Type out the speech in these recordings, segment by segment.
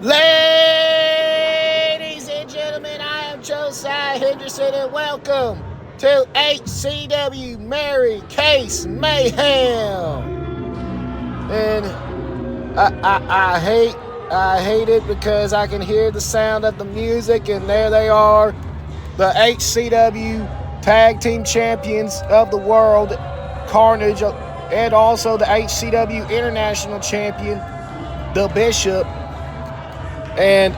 Ladies and gentlemen, I am Josiah Henderson, and welcome to HCW Mary Case Mayhem. And I hate it because I can hear the sound of the music, and there they are, the HCW Tag Team Champions of the World, Carnage, and also the HCW International Champion, the Bishop. And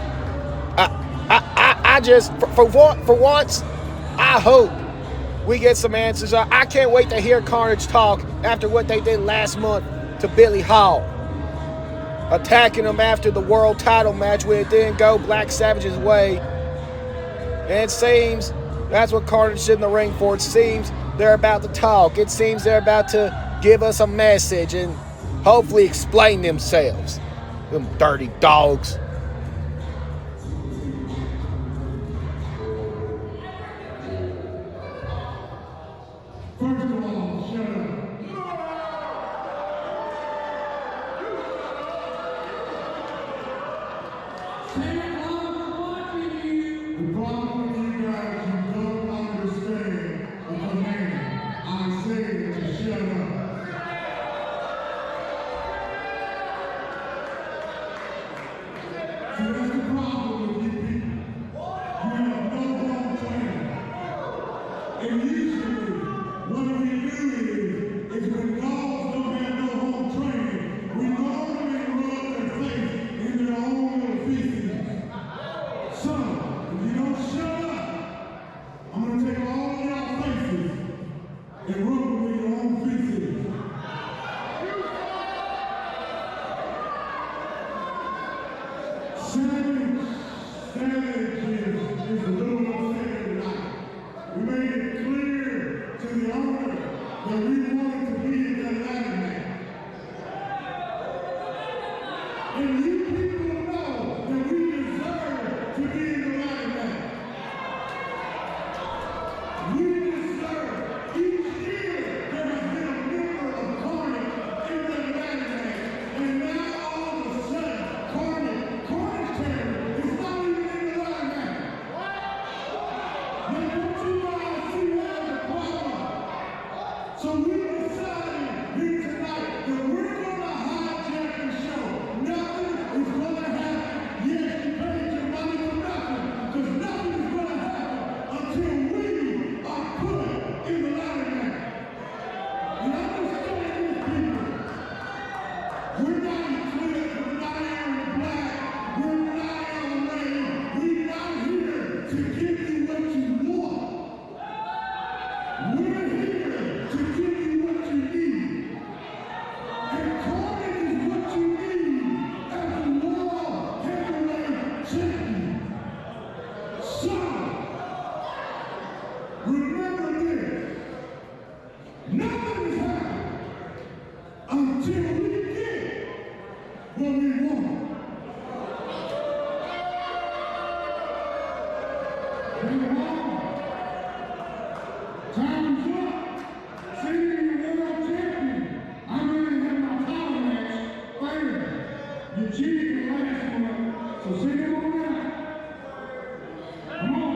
I just, for once, I hope we get some answers. I can't wait to hear Carnage talk after what they did last month to Billy Hall, attacking him after the world title match when it didn't go Black Savage's way. And it seems that's what Carnage is in the ring for. It seems they're about to talk. It seems they're about to give us a message and hopefully explain themselves. Them dirty dogs. First of all, shut up. The problem with you guys, you don't understand the command. I say to shut up. So that's the problem with you people. You have no home training. And usually, what we do is when dogs don't have no home training, we normally rub their face in their own little feces. So, if you don't shut up, I'm going to take all of y'all faces and rub them in your own feces. Savage is a little upset tonight. We made it clear to the owner that we wanted to be in that ladder match. And you people know that we deserve to be in the ladder match. We deserve. Each year there has been a member of Carnage in that ladder match. And now all of a sudden, Carnage Terror is not even in the ladder match. Now don't you guys see that as a problem? So we decided here tonight that we're going to hijack the show. Nothing is going to happen. Yes, you paid your money for nothing, because nothing is going to happen until we are put in the ladder match. And understand this, people. We're not in Cliff, we're not Aaron Black, we're not Aaron Ray. We're not here to give you what you want. We're here to give you what you need. And Carnage is what you need as the world heavyweight champion. So, remember this. Nothing is happening until we get what we want. Bring it on. Time's up. Senior world champion. I'm ready to have my title match later. You cheated the last one, so sing it on now. Come on.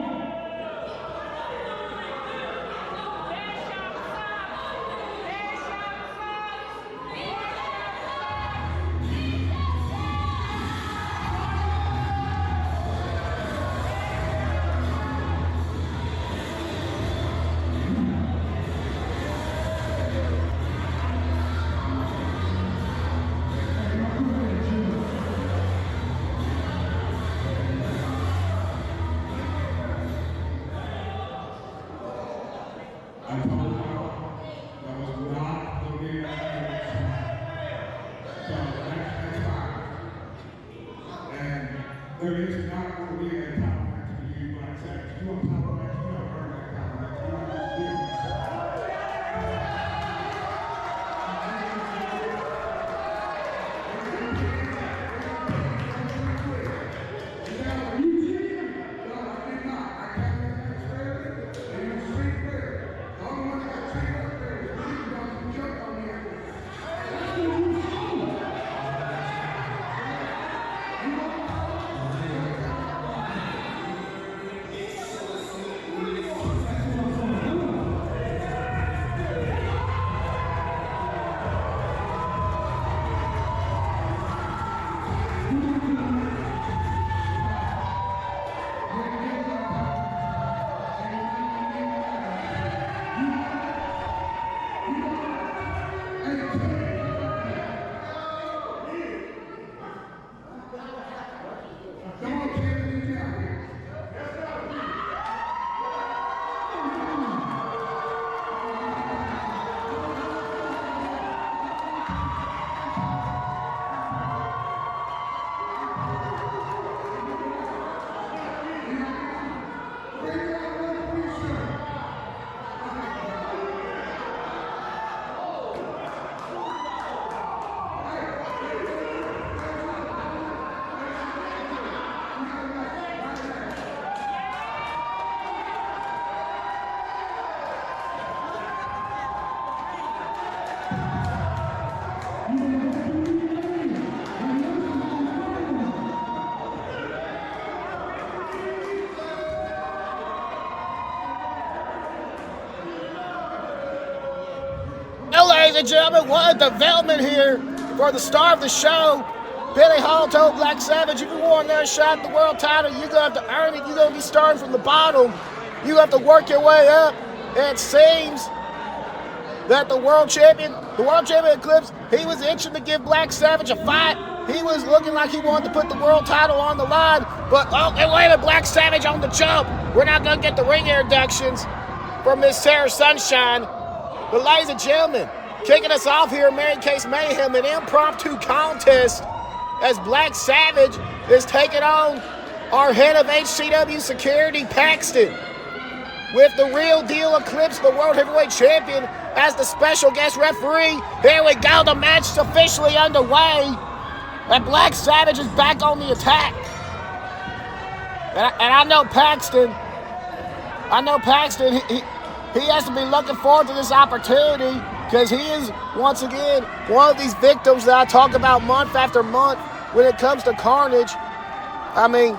I told y'all that was not the real match. So that's fine. And there is not going to be a title match for you, like I said. If you want a title match, you gotta earn that title match. You don't just do it. You cheated? No, I did not. I got that match fairly, and it was straight fair. The only one that got treated unfair was me, because you jumped on me after. That's what you saw. You know, Ladies and gentlemen, what a development here for the star of the show. Billy Hall told Black Savage, if you want another shot at the world title, you're going to have to earn it. You're going to be starting from the bottom. You have to work your way up. And it seems that the world champion Eclipse, he was itching to give Black Savage a fight. He was looking like he wanted to put the world title on the line. But, and wait a minute, Black Savage on the jump. We're not going to get the ring introductions from Miss Sarah Sunshine. But ladies and gentlemen, kicking us off here, Mary Case Mayhem, an impromptu contest as Black Savage is taking on our head of HCW security, Paxton, with the real deal Eclipse, the World Heavyweight Champion, as the special guest referee. Here we go, the match is officially underway, and Black Savage is back on the attack. And I know Paxton, he has to be looking forward to this opportunity, because he is, once again, one of these victims that I talk about month after month when it comes to Carnage. I mean,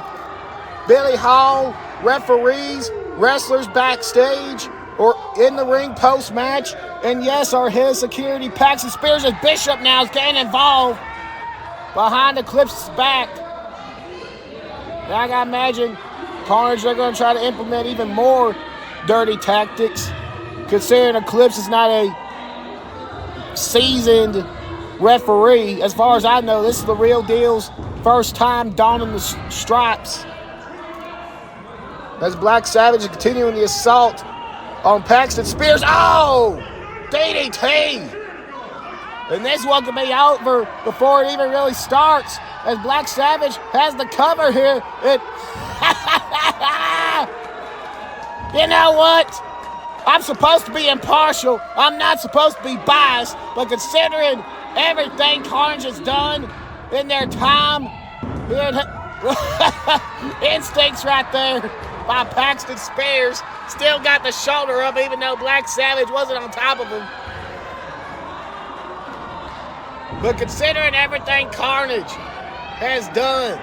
Billy Hall, referees, wrestlers backstage or in the ring post-match, and yes, our head of security, Paxton Spears, as Bishop now is getting involved behind Eclipse's back. And I gotta imagine Carnage, they're gonna try to implement even more dirty tactics, considering Eclipse is not a seasoned referee. As far as I know, this is the real deal's first time donning the stripes. As Black Savage is continuing the assault on Paxton Spears. Oh! DDT! And this one could be over before it even really starts, as Black Savage has the cover here. You know what? I'm supposed to be impartial. I'm not supposed to be biased, but considering everything Carnage has done in their time, instincts right there by Paxton Spears. Still got the shoulder up, even though Black Savage wasn't on top of him. But considering everything Carnage has done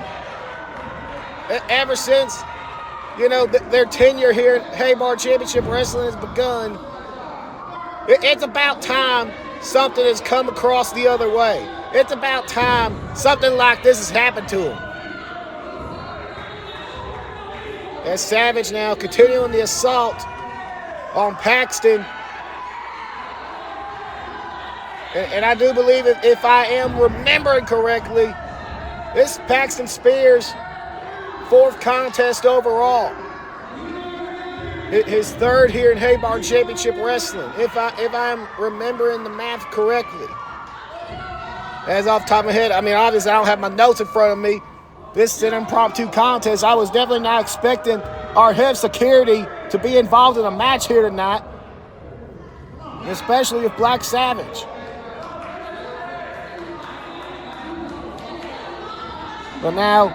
ever since, you know, their tenure here at Haybarn Championship Wrestling has begun, it's about time something has come across the other way. It's about time something like this has happened to him. As Savage now continuing the assault on Paxton. And I do believe, if I am remembering correctly, this is Paxton Spears' fourth contest overall. His third here in Haybarn Championship Wrestling, if I'm remembering the math correctly. As off the top of my head, I mean, obviously I don't have my notes in front of me. This is an impromptu contest. I was definitely not expecting our head of security to be involved in a match here tonight, especially with Black Savage. But now,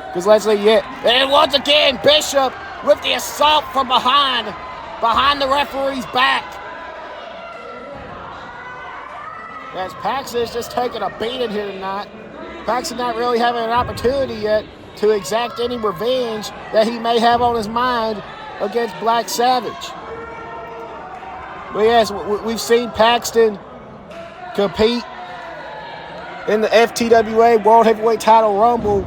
because Leslie, and once again, Bishop with the assault from behind the referee's back. As Paxton is just taking a beating here tonight. Paxton not really having an opportunity yet to exact any revenge that he may have on his mind against Black Savage. But yes, we've seen Paxton compete in the FTWA World Heavyweight Title Rumble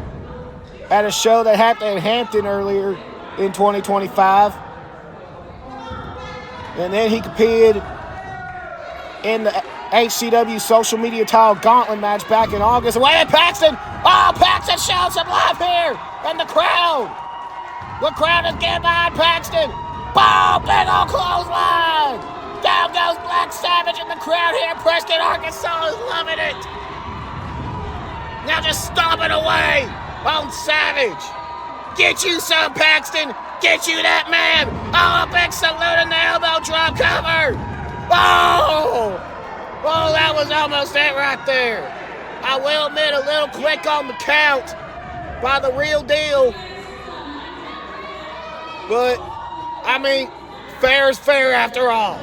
at a show that happened in Hampton earlier in 2025. And then he competed in the HCW Social Media Title Gauntlet match back in August. Wait a minute, Paxton! Oh, Paxton showing some life here! And the crowd is getting behind Paxton. Boom! Big old clothesline! Down goes Black Savage in the crowd here in Preston, Arkansas is loving it. Now just stomping away on Savage. Get you some, Paxton. Get you that man. Oh, a big salute in the elbow drop cover. Oh, that was almost it right there. I will admit, a little quick on the count by the real deal. But, I mean, fair is fair after all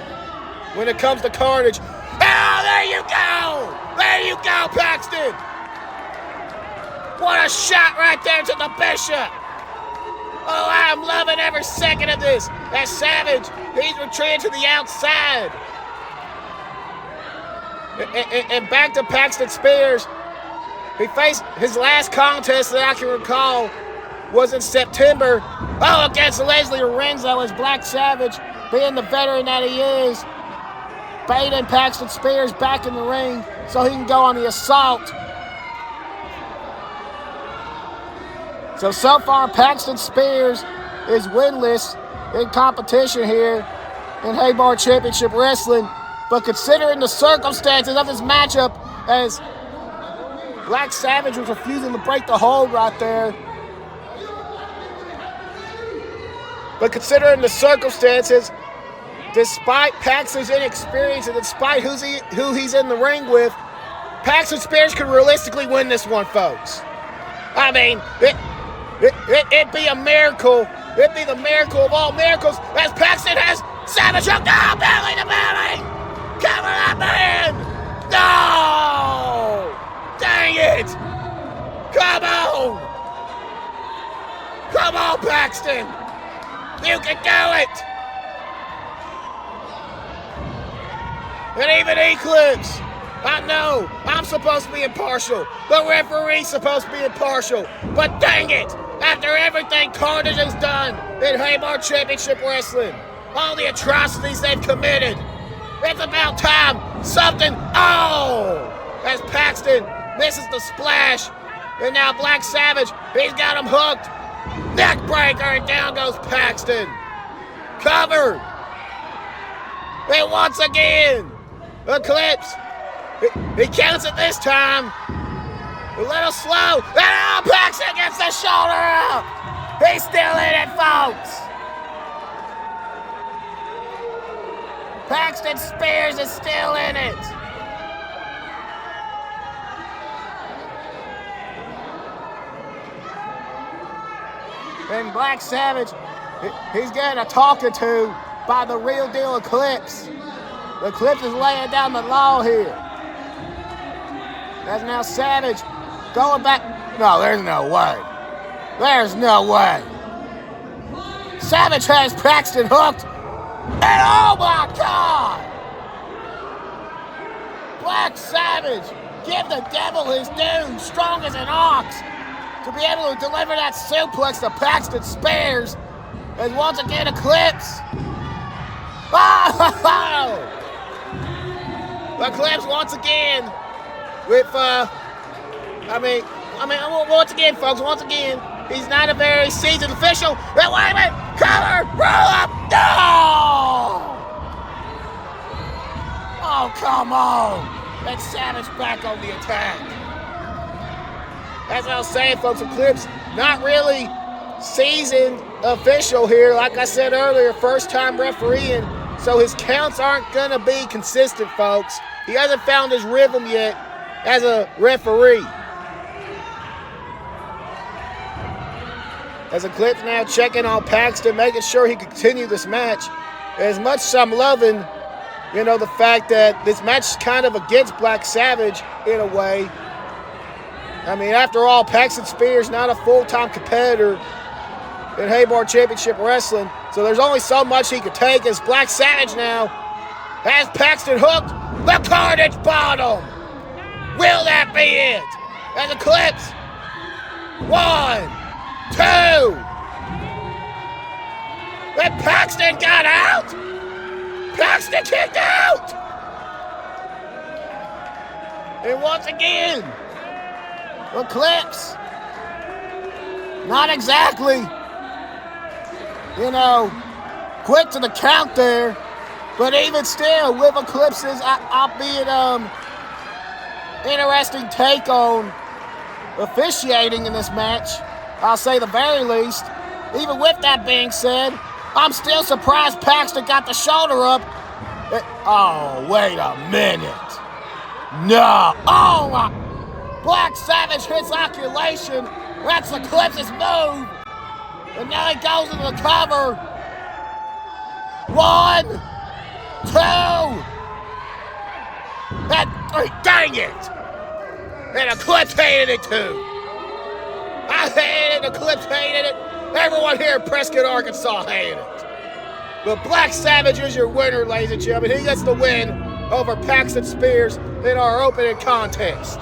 when it comes to Carnage. Oh, there you go. There you go, Paxton. What a shot right there to the Bishop. Oh, I am loving every second of this. That Savage, he's retreating to the outside. And back to Paxton Spears. He faced his last contest that I can recall was in September. Against Leslie Lorenzo, as Black Savage, being the veteran that he is, baiting Paxton Spears back in the ring so he can go on the assault. So far, Paxton Spears is winless in competition here in Haybarn Championship Wrestling. But considering the circumstances of this matchup, as Black Savage was refusing to break the hold right there, but considering the circumstances, despite Paxton's inexperience and despite who he's in the ring with, Paxton Spears could realistically win this one, folks. I mean, it'd be a miracle. It'd be the miracle of all miracles as Paxton has Savage hooked. Belly to belly! Cover that man! No! Dang it! Come on! Come on, Paxton! You can do it! And even Eclipse, I know I'm supposed to be impartial. The referee's supposed to be impartial. But dang it! After everything Carnage has done in Haybarn Championship Wrestling, all the atrocities they've committed, it's about time something. As Paxton misses the splash, and now Black Savage, he's got him hooked. Neck breaker, and down goes Paxton. Covered. And once again, Eclipse. He counts it this time. A little slow. And Paxton gets the shoulder up. He's still in it, folks. Paxton Spears is still in it. And Black Savage, he's getting a talking to by the real deal Eclipse. Eclipse is laying down the law here. That's now Savage going back. No, there's no way. There's no way. Savage has Paxton hooked. And oh my God! Black Savage, give the devil his due, strong as an ox, to be able to deliver that suplex to Paxton Spears. And once again, Eclipse. Eclipse once again with, once again, folks, he's not a very seasoned official. Wait a minute, cover, roll up, no! Oh, come on. That's Savage back on the attack. As I was saying, folks, Eclipse, not really seasoned official here. Like I said earlier, first time refereeing, so his counts aren't going to be consistent, folks. He hasn't found his rhythm yet as a referee. As Eclipse now checking on Paxton, making sure he can continue this match. As much as I'm loving, the fact that this match is kind of against Black Savage in a way. I mean, after all, Paxton Spears not a full-time competitor in Haybarn Championship Wrestling, so there's only so much he could take as Black Savage now has Paxton hooked. The Carnage bottom. Will that be it? And Eclipse. 1, 2. And Paxton got out. Paxton kicked out. And once again, Eclipse. Not exactly, quick to the count there. But even still, with Eclipse's, albeit interesting take on officiating in this match, I'll say the very least. Even with that being said, I'm still surprised Paxton got the shoulder up. Oh, wait a minute. No. Oh, my. Black Savage hits Oculation. That's Eclipse's move. And now he goes into the cover. 1, 2. And 3. Dang it. And Eclipse hated it too. I hated it. Eclipse hated it. Everyone here in Prescott, Arkansas hated it. But Black Savage is your winner, ladies and gentlemen. He gets the win over Paxton Spears in our opening contest.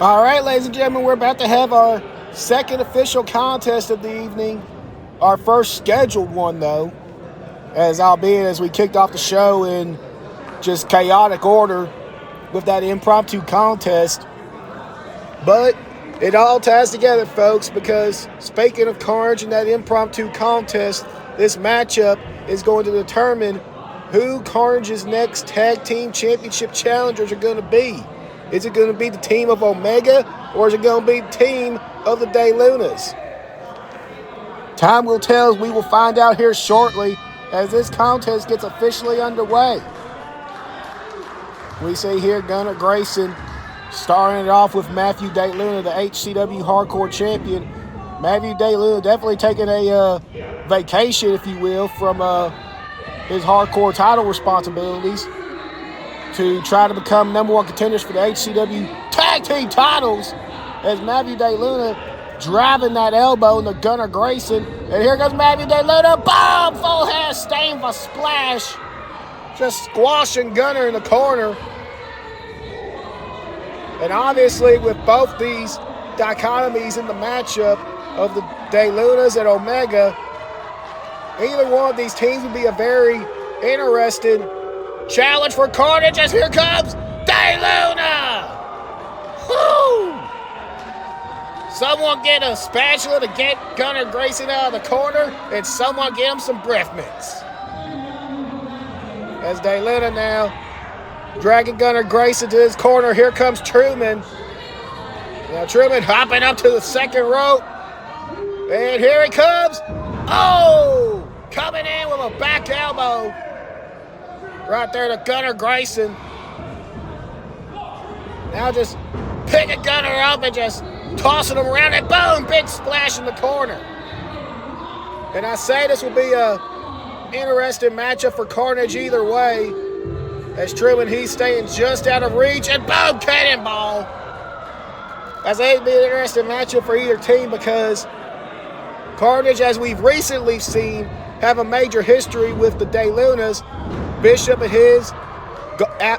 All right, ladies and gentlemen, we're about to have our second official contest of the evening. Our first scheduled one, though, as we kicked off the show in just chaotic order with that impromptu contest. But it all ties together, folks, because speaking of carnage and that impromptu contest, this matchup is going to determine who Carnage's next tag team championship challengers are going to be. Is it going to be the team of Omega, or is it going to be the team of the De Lunas? Time will tell. We will find out here shortly as this contest gets officially underway. We see here Gunnar Grayson starting it off with Matthew De Luna, the HCW Hardcore Champion. Matthew De Luna definitely taking a vacation, if you will, from his hardcore title responsibilities to try to become number one contenders for the HCW Tag Team titles, as Matthew De Luna driving that elbow into Gunnar Grayson. And here goes Matthew De Luna. Boom! Full head stain for splash. Just squashing Gunnar in the corner. And obviously, with both these dichotomies in the matchup of the De Lunas and Omega, either one of these teams would be a very interesting challenge for Carnage, as here comes De Luna! Woo! Someone get a spatula to get Gunnar Grayson out of the corner, and someone get him some breath mints. As De Luna now dragging Gunnar Grayson to his corner. Here comes Truman. Now Truman hopping up to the second rope. And here he comes. Oh! Coming in with a back elbow. Right there to Gunnar Grayson. Now just picking Gunnar up and just tossing him around, and boom, big splash in the corner. And I say this will be a interesting matchup for Carnage either way, as Truman, he's staying just out of reach, and boom, cannonball. As I think it'll be an interesting matchup for either team, because Carnage, as we've recently seen, have a major history with the De Lunas. Bishop and his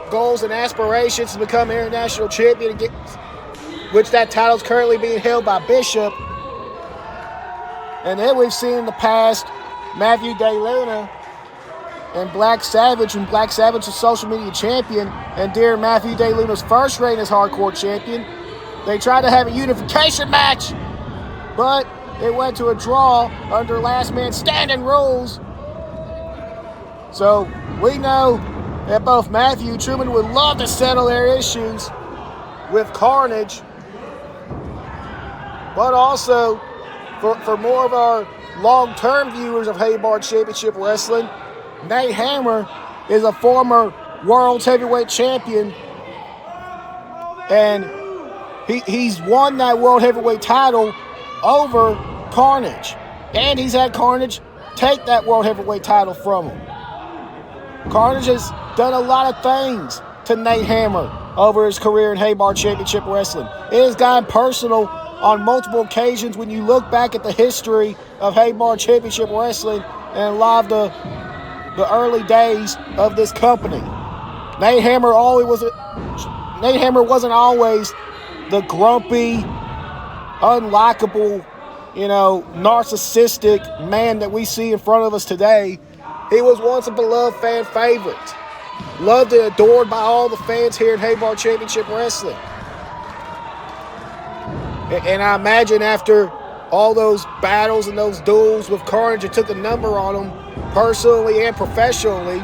goals and aspirations to become international champion, which that title is currently being held by Bishop. And then we've seen in the past Matthew De Luna and Black Savage, when Black Savage was social media champion, and during Matthew De Luna's first reign as hardcore champion, they tried to have a unification match, but it went to a draw under last man standing rules. So we know that both Matthew and Truman would love to settle their issues with Carnage, but also for more of our long-term viewers of Haybarn Championship Wrestling, Nate Hammer is a former World Heavyweight Champion, and he's won that World Heavyweight title over Carnage, and he's had Carnage take that World Heavyweight title from him. Carnage has done a lot of things to Nate Hammer over his career in Haybarn Championship Wrestling. It has gotten personal on multiple occasions when you look back at the history of Haybarn Championship Wrestling and a lot of the early days of this company. Nate Hammer wasn't always the grumpy, unlikable, narcissistic man that we see in front of us today. He was once a beloved fan favorite, loved and adored by all the fans here in Haybarn Championship Wrestling. And I imagine after all those battles and those duels with Carnage, it took a number on him personally and professionally.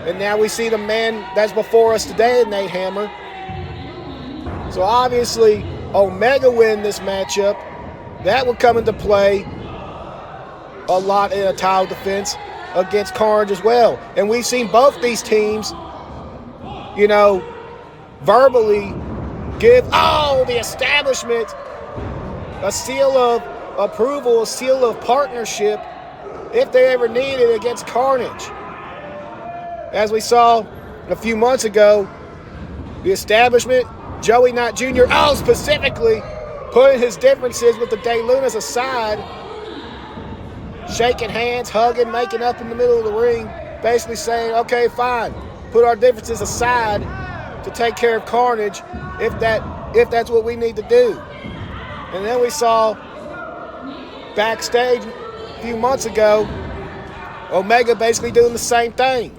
And now we see the man that's before us today, Nate Hammer. So obviously, Omega win this matchup. That would come into play a lot in a title defense against Carnage as well. And we've seen both these teams, verbally give the establishment a seal of approval, a seal of partnership if they ever need it against Carnage. As we saw a few months ago, the establishment, Joey Knight Jr., specifically putting his differences with the De Lunas aside, shaking hands, hugging, making up in the middle of the ring, basically saying, okay, fine, put our differences aside to take care of Carnage if that's what we need to do. And then we saw backstage a few months ago, Omega basically doing the same thing.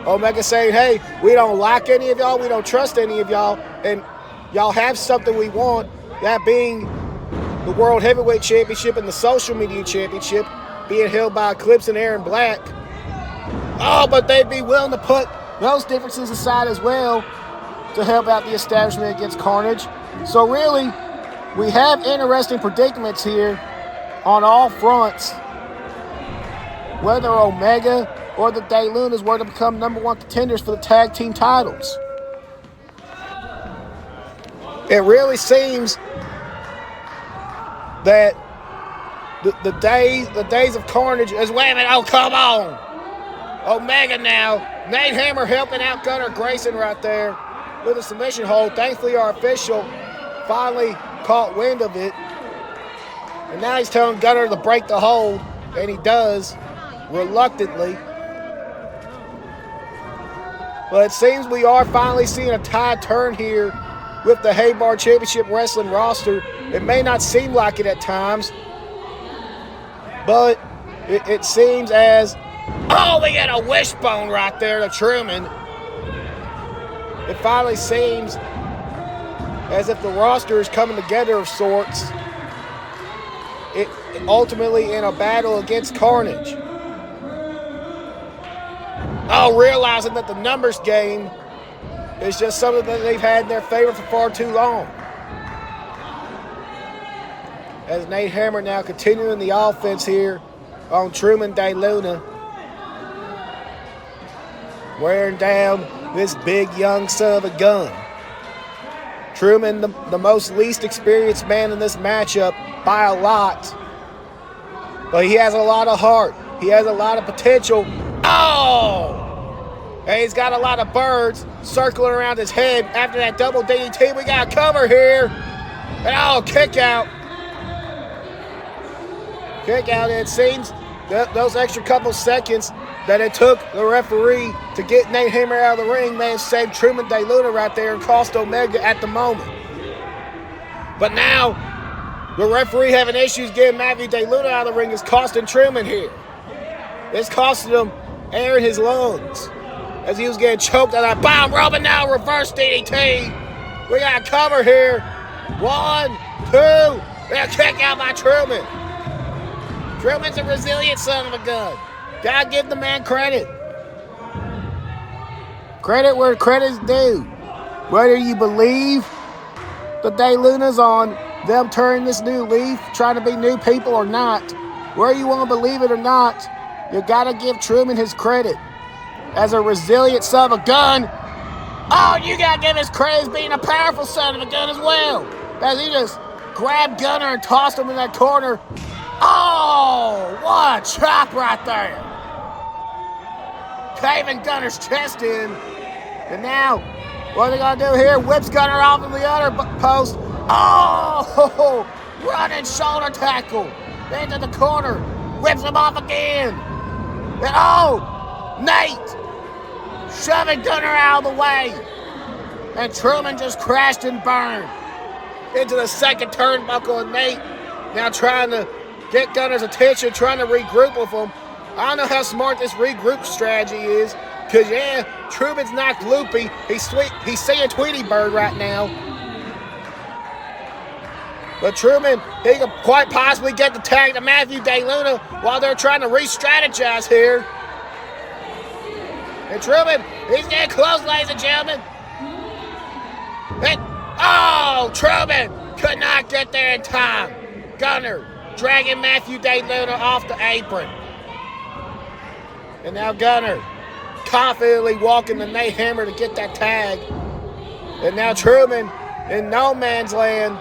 Omega saying, hey, we don't like any of y'all, we don't trust any of y'all, and y'all have something we want, that being the World Heavyweight Championship and the Social Media Championship being held by Eclipse and Aaron Black. But they'd be willing to put those differences aside as well to help out the establishment against Carnage. So really, we have interesting predicaments here on all fronts, whether Omega or the De Lunas were to become number one contenders for the tag team titles. It really seems that the days of Carnage is, wait a minute, come on. Omega now. Nate Hammer helping out Gunnar Grayson right there with a submission hold. Thankfully, our official finally caught wind of it. And now he's telling Gunnar to break the hold, and he does, reluctantly. But it seems we are finally seeing a tide turn here with the Haybarn Championship Wrestling roster. It may not seem like it at times, but it seems as, oh, we got a wishbone right there to Truman. It finally seems as if the roster is coming together of sorts, it ultimately in a battle against Carnage. Oh, realizing that the numbers game is just something that they've had in their favor for far too long. As Nate Hammer now continuing the offense here on Truman De Luna, wearing down this big young son of a gun. Truman, the most least experienced man in this matchup by a lot, but he has a lot of heart. He has a lot of potential. Oh! And he's got a lot of birds circling around his head after that double DDT. We got a cover here. And oh, kick out. Kick out. It seems that those extra couple seconds that it took the referee to get Nate Hammer out of the ring may have saved Truman De Luna right there and cost Omega at the moment. But now, the referee having issues getting Matthew De Luna out of the ring is costing Truman here. It's costing him air in his lungs as he was getting choked on that bomb. Robin now reverse DDT. We got a cover here. 1, 2. And a kick out by Truman. Truman's a resilient son of a gun. Gotta give the man credit. Credit where credit's due. Whether you believe the De Luna's on them turning this new leaf, trying to be new people or not, whether you want to believe it or not, you gotta give Truman his credit as a resilient son of a gun. Oh, you gotta give his credit as being a powerful son of a gun as well. As he just grabbed Gunner and tossed him in that corner. Oh, what a chop right there. Caving Gunner's chest in. And now, what are they gonna do here? Whips Gunner off of the other post. Oh, running shoulder tackle into the corner. Whips him off again. And oh, Nate shoving Gunner out of the way. And Truman just crashed and burned into the second turnbuckle, and Nate now trying to get Gunner's attention, trying to regroup with him. I don't know how smart this regroup strategy is, because, yeah, Truman's knocked loopy. He's seeing Tweety Bird right now. But Truman, he could quite possibly get the tag to Matthew De Luna while they're trying to re-strategize here. And Truman, he's getting close, ladies and gentlemen. And, oh, Truman could not get there in time. Gunner dragging Matthew De Luna off the apron. And now Gunner confidently walking to Nate Hammer to get that tag. And now Truman in no man's land.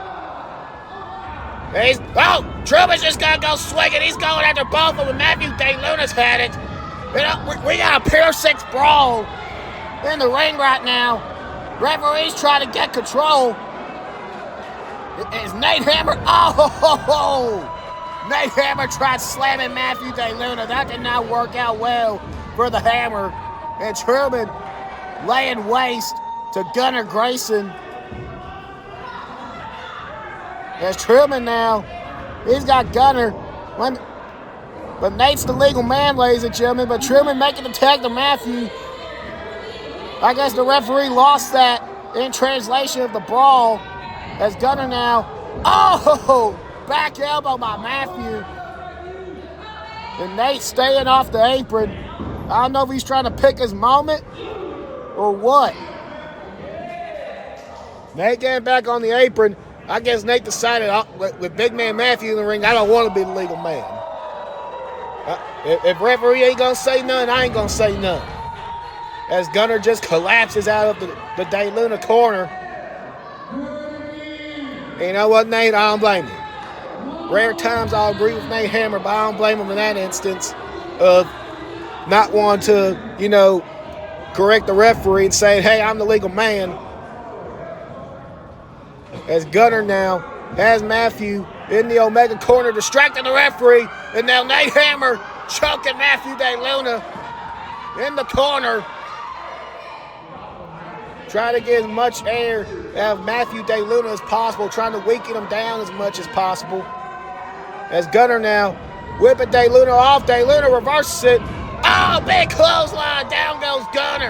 Truman's just gonna go swinging. He's going after both of them, and Matthew De Luna's had it. We got a Pier 6 brawl in the ring right now. Referee's trying to get control. It's Nate Hammer. Nate Hammer tried slamming Matthew De Luna. That did not work out well for the Hammer. And Truman laying waste to Gunner Grayson. There's Truman now. He's got Gunner. But Nate's the legal man, ladies and gentlemen. But Truman making the tag to Matthew. I guess the referee lost that in translation of the brawl. As Gunner now. Oh! Back elbow by Matthew. And Nate staying off the apron. I don't know if he's trying to pick his moment or what. Nate getting back on the apron. I guess Nate decided with big man Matthew in the ring, I don't want to be the legal man. If referee ain't going to say nothing, I ain't going to say nothing. As Gunner just collapses out of the De Luna corner. And you know what, Nate? I don't blame you. Rare times I'll agree with Nate Hammer, but I don't blame him in that instance of not wanting to, correct the referee and say, hey, I'm the legal man. As Gunner now has Matthew in the Omega corner, distracting the referee, and now Nate Hammer choking Matthew De Luna in the corner. trying to get as much air out of Matthew DeLuna as possible, trying to weaken him down as much as possible. As Gunner now whipping DeLuna off. DeLuna reverses it. Oh, big clothesline. Down goes Gunner.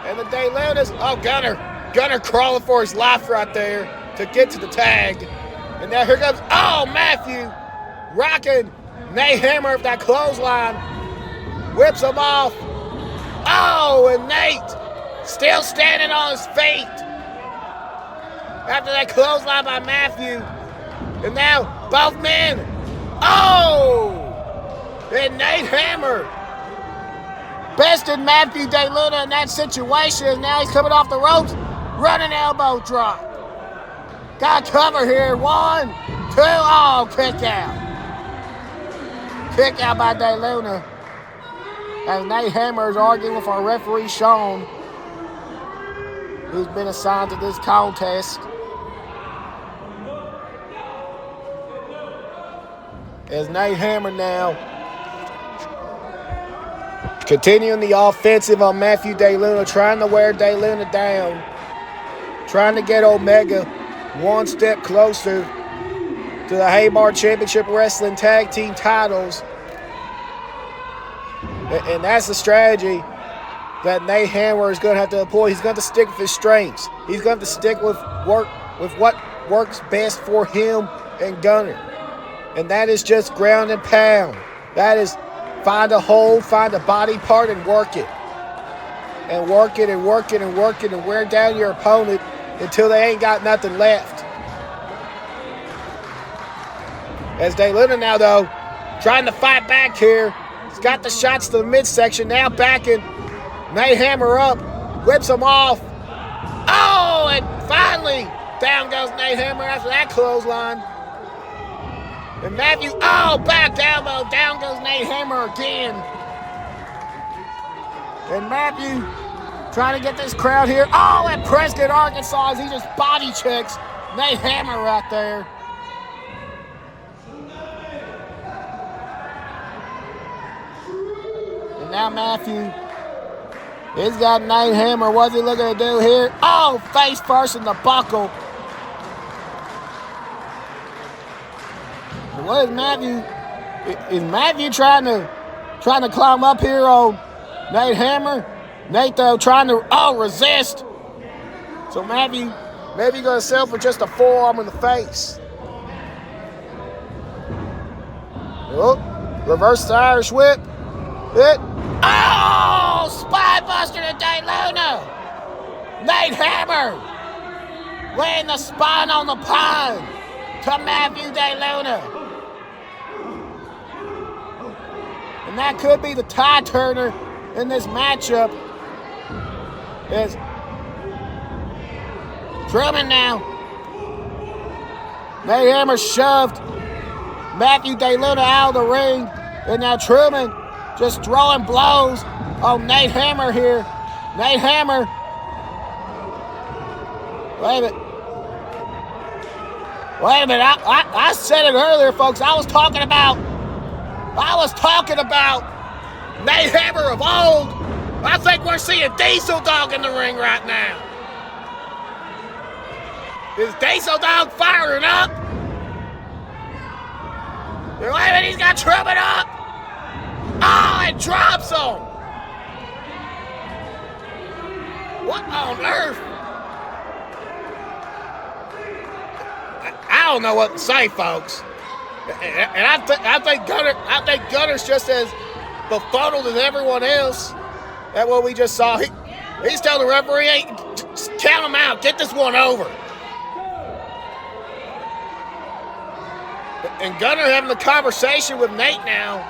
And the DeLunas, Gunner crawling for his life right there to get to the tag. And now here comes, Matthew rocking Nate Hammer with that clothesline. Whips him off. And Nate still standing on his feet after that clothesline by Matthew. And now both men. And Nate Hammer bested Matthew DeLuna in that situation. Now he's coming off the ropes. Running elbow drop. Got cover here. 1, 2. Kick out. Kick out by DeLuna. As Nate Hammer is arguing with our referee, Sean, who's been assigned to this contest. As Nate Hammer now continuing the offensive on Matthew DeLuna, trying to wear DeLuna down, trying to get Omega one step closer to the Haybarn Championship Wrestling Tag Team titles. And that's the strategy that Nate Hammer is going to have to employ. He's going to stick with his strengths. He's going to stick with what works best for him and Gunner. And that is just ground and pound. That is find a hold, find a body part, and work it. And work it and work it and work it and wear down your opponent until they ain't got nothing left. As DeLuna now, though, trying to fight back here. He's got the shots to the midsection, now backing Nate Hammer up, whips him off. And finally, down goes Nate Hammer after that clothesline. And Matthew, back elbow, down goes Nate Hammer again. And Matthew trying to get this crowd here. At Prescott, Arkansas, as he just body checks Nate Hammer right there. And now Matthew, he's got Nate Hammer. What's he looking to do here? Face first in the buckle. And what is Matthew? Is Matthew trying to climb up here on Nate Hammer? Nate, though, trying to resist. So Matthew maybe going to settle for just a forearm in the face. Reverse Irish whip. Spine buster to DeLuna. Nate Hammer laying the spine on the pine to Matthew DeLuna. And that could be the tie turner in this matchup. As Truman now. Nate Hammer shoved Matthew DeLuna out of the ring. And now Truman just throwing blows on Nate Hammer here. Nate Hammer. Wait a minute. I said it earlier, folks. I was talking about Nate Hammer of old. I think we're seeing Diesel Dog in the ring right now. Is Diesel Dog firing up? Wait a minute, he's got Truman up. It drops him. What on earth? I don't know what to say, folks. And I think Gunner's just as befuddled as everyone else at what we just saw. He's telling the referee, "Hey, just count him out. Get this one over." And Gunner having a conversation with Nate now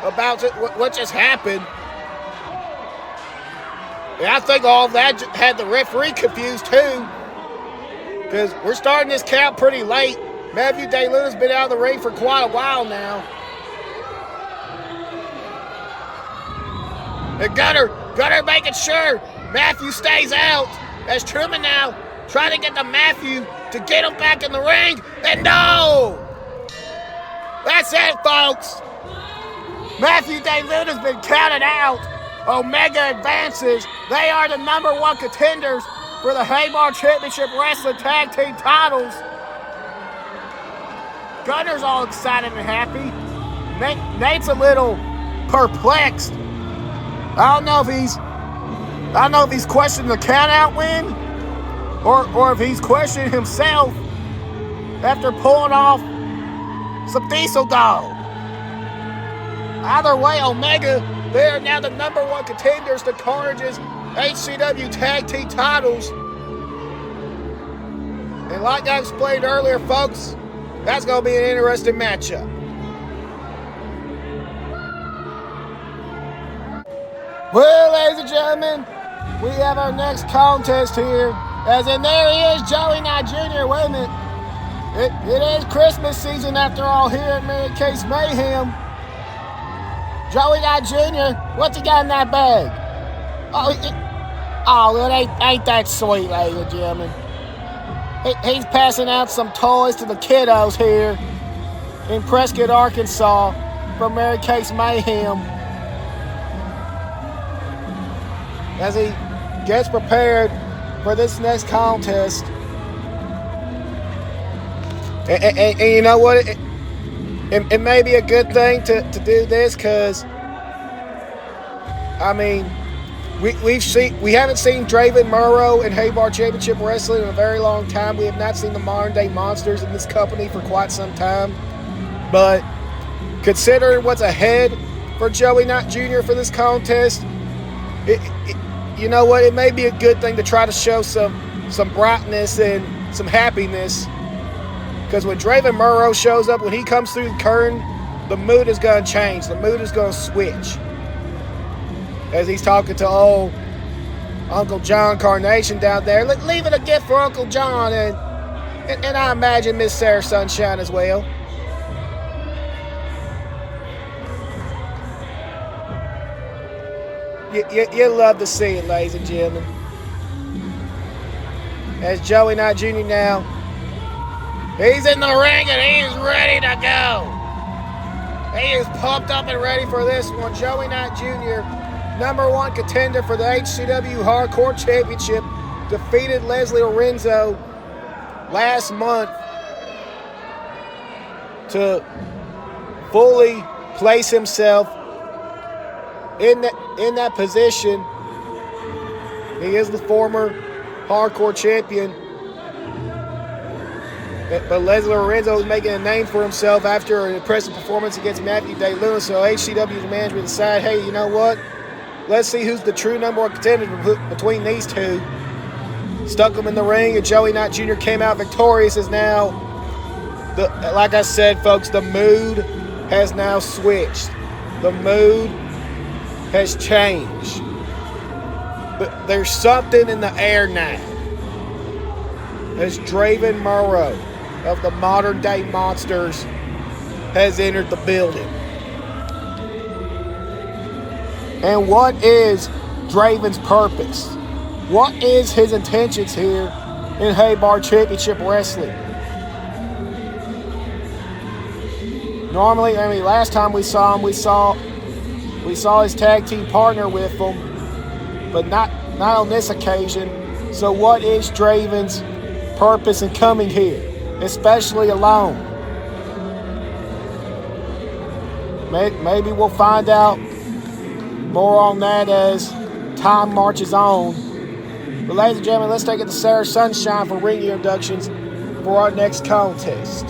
about what just happened. And I think all of that had the referee confused too, because we're starting this count pretty late. Matthew DeLuna's been out of the ring for quite a while now. And Gunner making sure Matthew stays out, as Truman now trying to get to Matthew to get him back in the ring. And no! That's it, folks. Matthew DeLuna's been counted out Omega advances. They are the #1 contenders for the Haybarn Championship Wrestling Tag Team titles. Gunner's all excited and happy. Nate's a little perplexed. I don't know if he's questioning the count-out win or if he's questioning himself after pulling off some diesel dog. Either way, Omega, they are now the #1 contenders to Carnage's HCW Tag Team titles. And like I explained earlier, folks, that's going to be an interesting matchup. Well, ladies and gentlemen, we have our next contest here. As in, there he is, Joey Knight Jr. Wait a minute. It is Christmas season after all here at Mary Kay's Mayhem. Joey Knight Jr., what's he got in that bag? It ain't that sweet, ladies and gentlemen. He's passing out some toys to the kiddos here in Prescott, Arkansas from Mary Kay's Mayhem as he gets prepared for this next contest. And you know what? It may be a good thing to do this because, I mean, we haven't seen Draven Murrow in Haybarn Championship Wrestling in a very long time. We have not seen the modern day monsters in this company for quite some time. But considering what's ahead for Joey Knight Jr. for this contest, you know what? It may be a good thing to try to show some brightness and some happiness. Because when Draven Murrow shows up, when he comes through the curtain, the mood is going to change. The mood is going to switch. As he's talking to old Uncle John Carnation down there. Leaving a gift for Uncle John and I imagine Miss Sarah Sunshine as well. You love to see it, ladies and gentlemen. As Joey Knight Jr. now, he's in the ring and he's ready to go. He is pumped up and ready for this one. Joey Knight Jr., #1 contender for the HCW Hardcore Championship, defeated Leslie Lorenzo last month to fully place himself in that position. He is the former Hardcore champion. But Leslie Lorenzo is making a name for himself after an impressive performance against Matthew Day Lewis. So HCW's management decided, hey, you know what? Let's see who's the true #1 contender between these two. Stuck him in the ring, and Joey Knight Jr. came out victorious. As now, like I said, folks, the mood has now switched. The mood has changed. But there's something in the air now. As Draven Murrow of the Modern Day Monsters has entered the building. And what is Draven's purpose? What is his intentions here in Haybarn Championship Wrestling? Normally, I mean, last time we saw him, we saw his tag team partner with him, but not on this occasion. So what is Draven's purpose in coming here, especially alone? Maybe we'll find out more on that as time marches on. But ladies and gentlemen, let's take it to Sarah Sunshine for ring introductions for our next contest.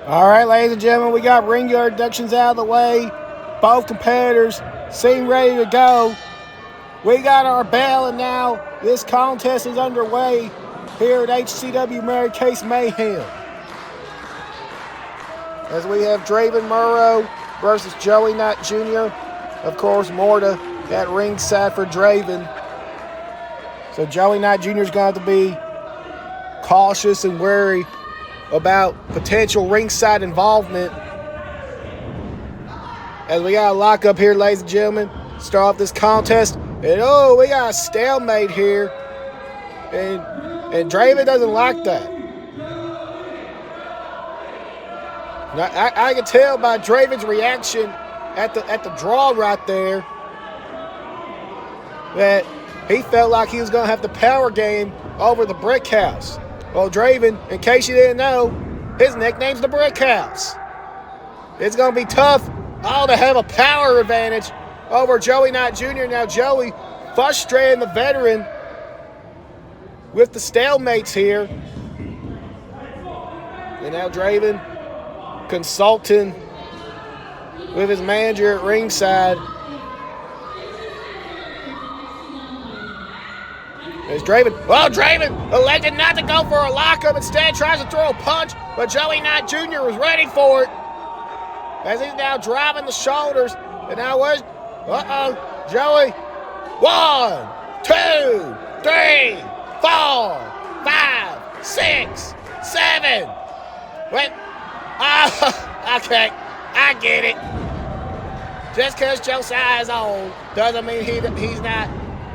All right, ladies and gentlemen, we got ring gear inductions out of the way. Both competitors seem ready to go. We got our bell, and now this contest is underway here at HCW Mary Case Mayhem. As we have Draven Murrow versus Joey Knight Jr. Of course, Morta at ringside for Draven. So Joey Knight Jr. is going to have to be cautious and wary about potential ringside involvement. As we got a lock up here, ladies and gentlemen, start off this contest. And we got a stalemate here. And Draven doesn't like that. I can tell by Draven's reaction at the draw right there that he felt like he was going to have the power game over the Brick House. Well, Draven, in case you didn't know, his nickname's the Brick House. It's going to be tough to have a power advantage over Joey Knight Jr. Now, Joey frustrating the veteran with the stalemates here. And now Draven consulting with his manager at ringside. There's Draven. Well, Draven elected not to go for a lockup. Instead, tries to throw a punch, but Joey Knight Jr. was ready for it. As he's now driving the shoulders. And now where's... Joey. 1, 2, 3, 4, 5, 6, 7. Wait. Okay. I get it. Just because Josiah is old doesn't mean he's not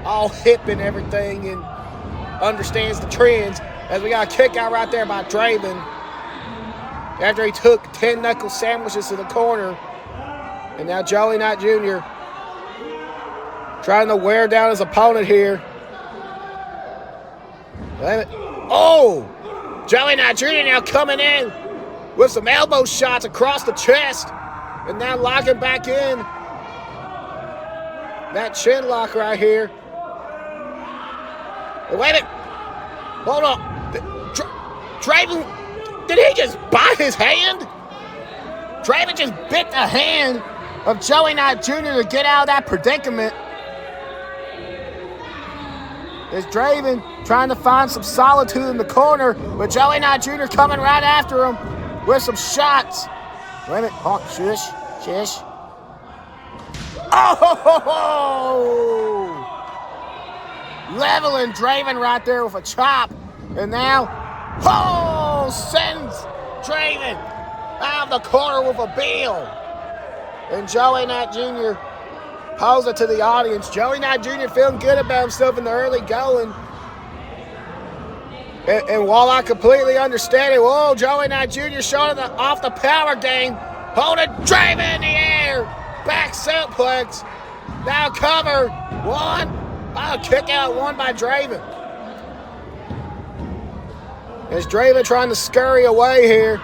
all hip and everything and understands the trends. As we got a kick out right there by Draven after he took 10 knuckle sandwiches to the corner. And now Joey Knight Jr. trying to wear down his opponent here. Joey Knight Jr. now coming in with some elbow shots across the chest. And now locking back in. That chin lock right here. Wait a minute. Hold on. Draven, did he just bite his hand? Draven just bit the hand of Joey Knight Jr. to get out of that predicament. There's Draven trying to find some solitude in the corner, but Joey Knight Jr. coming right after him with some shots. Wait a minute. Shush. Leveling Draven right there with a chop. And now, sends Draven out of the corner with a bill. And Joey Knight Jr. poses it to the audience. Joey Knight Jr. feeling good about himself in the early going. And while I completely understand it, Joey Knight Jr. showing off the power game. Holding Draven in the air. Back suplex. Now cover. 1. Kick out 1 by Draven. As Draven trying to scurry away here.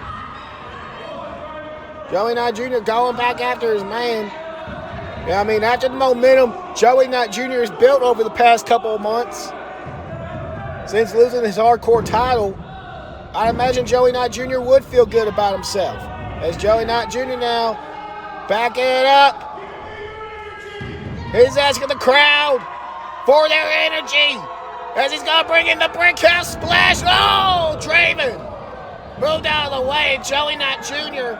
Joey Knight Jr. going back after his man. Yeah, I mean, after the momentum Joey Knight Jr. has built over the past couple of months, since losing his hardcore title, I imagine Joey Knight Jr. would feel good about himself. As Joey Knight Jr. now backing it up. He's asking the crowd for their energy as he's going to bring in the Brick House Splash. Draven moved out of the way. Joey Knight Jr.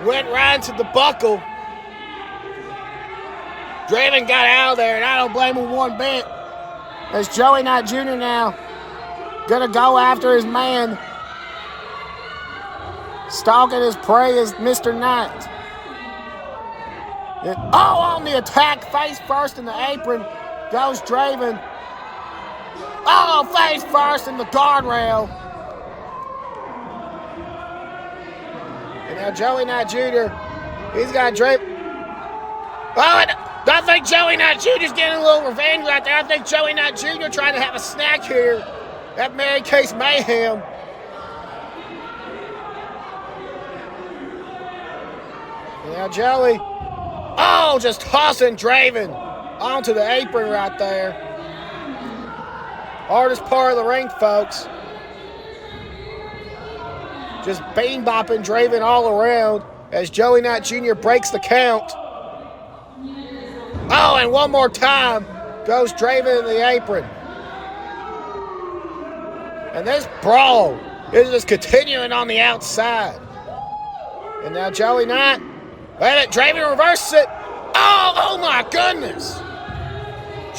went right into the buckle. Draven got out of there, and I don't blame him one bit. As Joey Knight Jr. now going to go after his man. Stalking his prey is Mr. Knight. On the attack, face first in the apron, goes Draven. Face first in the guardrail. And now Joey Knight Jr., he's got Draven. I think Joey Knight Jr. is getting a little revenge right there. I think Joey Knight Jr. trying to have a snack here at Mary Case Mayhem. And now Joey, just tossing Draven onto the apron right there. Hardest part of the ring, folks. just bean-bopping Draven all around as Joey Knight Jr. breaks the count. Oh, and one more time goes Draven in the apron. And this brawl is just continuing on the outside. And now Joey Knight, wait a minute, Draven reverses it. Oh my goodness.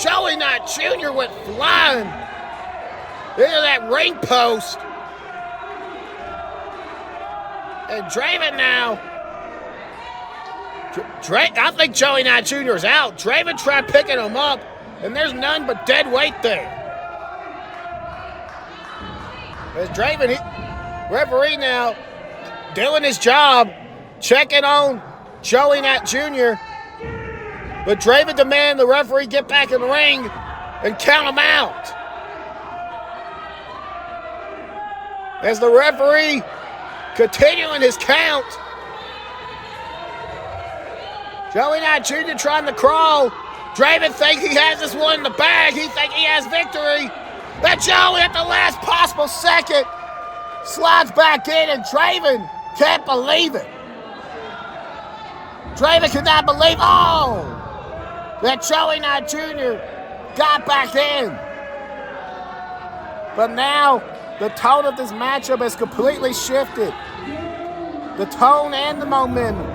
Joey Knight Jr. went flying into that ring post. And Draven now, I think Joey Knight Jr. is out. Draven tried picking him up, and there's none but dead weight there. As Draven, referee now, doing his job, checking on Joey Knight Jr., but Draven demanded the referee get back in the ring and count him out. As the referee continuing his count, Joey Knight Jr. trying to crawl. Draven thinks he has this one in the bag. He thinks he has victory. But Joey at the last possible second slides back in, and Draven can't believe it. Draven cannot believe, that Joey Knight Jr. got back in. But now the tone of this matchup has completely shifted. The tone and the momentum.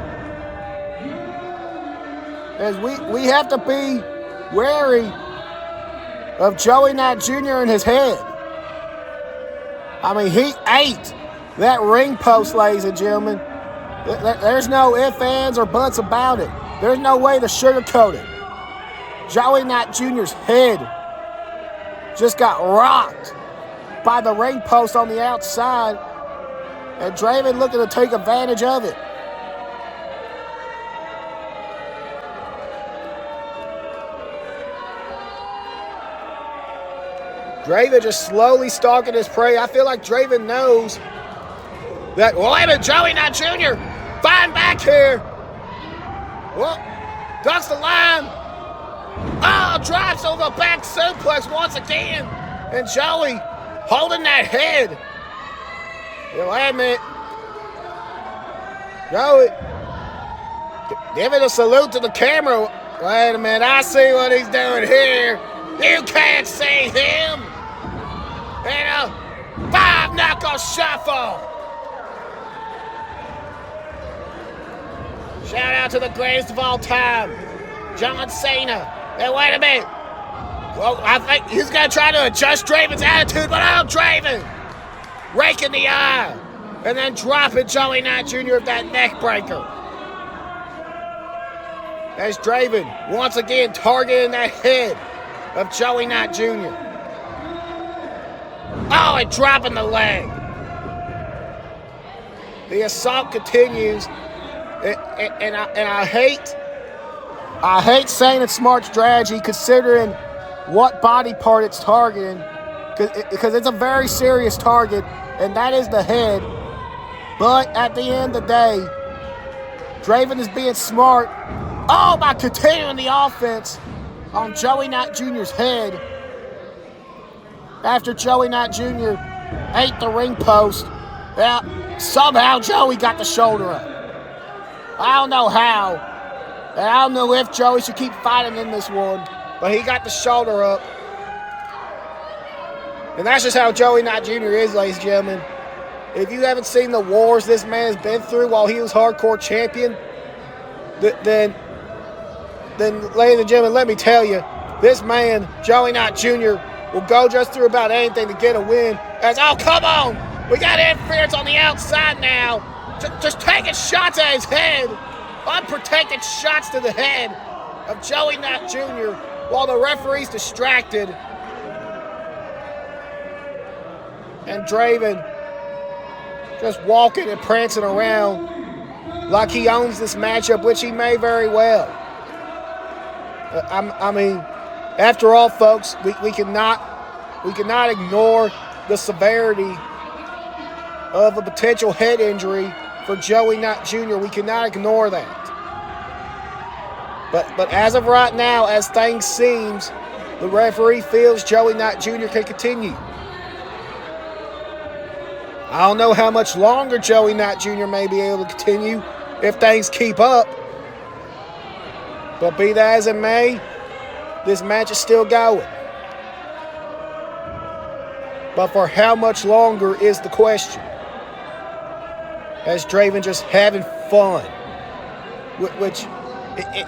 As we have to be wary of Joey Knight Jr. in his head. I mean, he ate that ring post, ladies and gentlemen. There's no ifs, ands, or buts about it. There's no way to sugarcoat it. Joey Knight Jr.'s head just got rocked by the ring post on the outside, and Draven looking to take advantage of it. Draven just slowly stalking his prey. I feel like Draven knows that, well, wait a minute, Joey Knight Jr. Fine back here. Well, ducks the line. Oh, drives over the back suplex once again. And Joey holding that head. Yeah, wait a minute. Joey, giving a salute to the camera. Wait a minute, I see what he's doing here. You can't see him. And a 5-knuckle shuffle. Shout out to the greatest of all time, John Cena. Hey, wait a minute. Well, I think he's going to try to adjust Draven's attitude, but Draven raking the eye and then dropping Joey Knight Jr. with that neck breaker. As Draven once again targeting that head of Joey Knight Jr. Oh, and dropping the leg. The assault continues, and I hate saying it's smart strategy considering what body part it's targeting, because it's a very serious target, and that is the head. But at the end of the day, Draven is being smart. Oh, by continuing the offense on Joey Knight Jr.'s head after Joey Knight Jr. ate the ring post. Well, somehow Joey got the shoulder up. I don't know how, and I don't know if Joey should keep fighting in this one, but he got the shoulder up. And that's just how Joey Knight Jr. is, ladies and gentlemen. If you haven't seen the wars this man has been through while he was hardcore champion, then ladies and gentlemen, let me tell you, this man, Joey Knight Jr., will go just through about anything to get a win. Oh, come on! We got interference on the outside now. Just taking shots at his head. Unprotected shots to the head of Joey Knight Jr. while the referee's distracted. And Draven just walking and prancing around like he owns this matchup, which he may very well. I mean, after all, folks, we cannot ignore the severity of a potential head injury for Joey Knight Jr. We cannot ignore that. But as of right now, as things seems, the referee feels Joey Knight Jr. can continue. I don't know how much longer Joey Knight Jr. may be able to continue if things keep up. But be that as it may, this match is still going. But for how much longer is the question? As Draven just having fun. Which,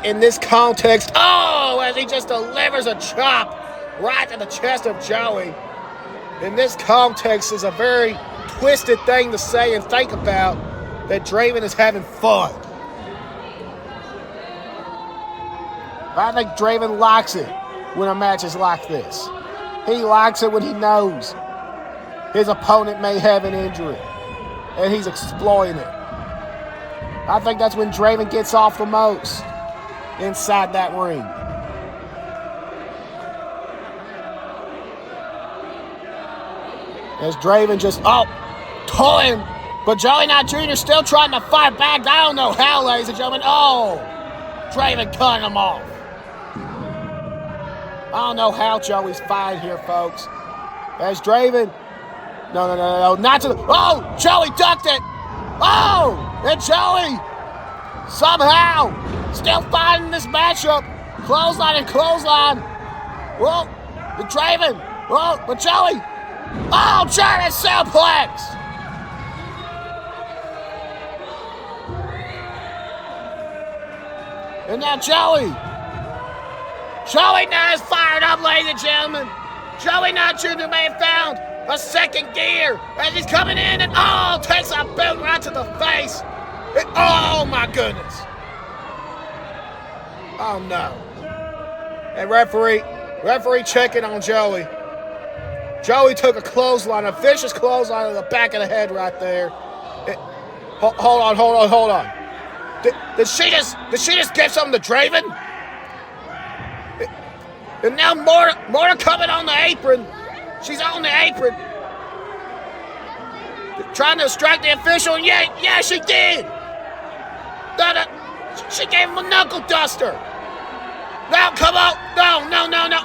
in this context, as he just delivers a chop right to the chest of Joey. In this context is a very twisted thing to say and think about, that Draven is having fun. I think Draven likes it when a match is like this. He likes it when he knows his opponent may have an injury, and he's exploiting it. I think that's when Draven gets off the most inside that ring. As Draven just, toying, but Joey Knight Jr. still trying to fight back. I don't know how, ladies and gentlemen. Draven cutting him off. I don't know how Joey's fine here, folks. As Draven, no, not to the, Joey ducked it. And Joey somehow still fighting this matchup. Clothesline and clothesline. The Draven, but Joey, German suplex. And now Joey now is fired up, ladies and gentlemen. Joey Knight Jr. may have found a second gear as he's coming in and takes a boot right to the face. My goodness. Oh no. And referee checking on Joey. Joey took a clothesline, a vicious clothesline to the back of the head right there. Hold on. Did she just give something to Draven? And now Morta coming on the apron. She's on the apron. Trying to distract the official, and yeah, she did. She gave him a knuckle duster. Now, come on. No.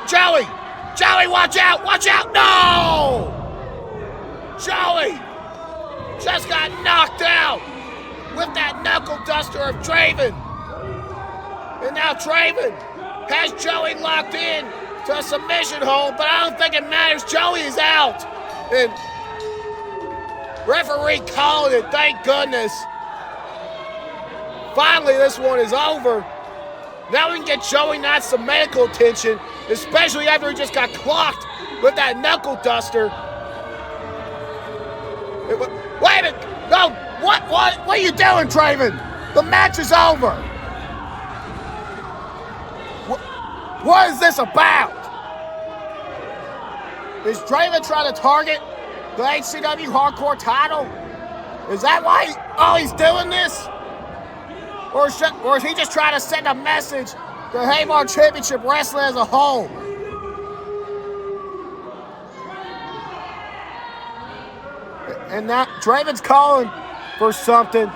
Joey, watch out. No! Joey just got knocked out with that knuckle duster of Draven. And now Draven has Joey locked in to a submission hold, but I don't think it matters. Joey is out. And referee called it, thank goodness. Finally, this one is over. Now we can get Joey Knight some medical attention, especially after he just got clocked with that knuckle duster. Wait a minute. No, what are you doing, Draven? The match is over. What is this about? Is Draven trying to target the HCW Hardcore title? Is that why he's doing this? Or is he just trying to send a message to Haybarn Championship Wrestling as a whole? And now Draven's calling for something.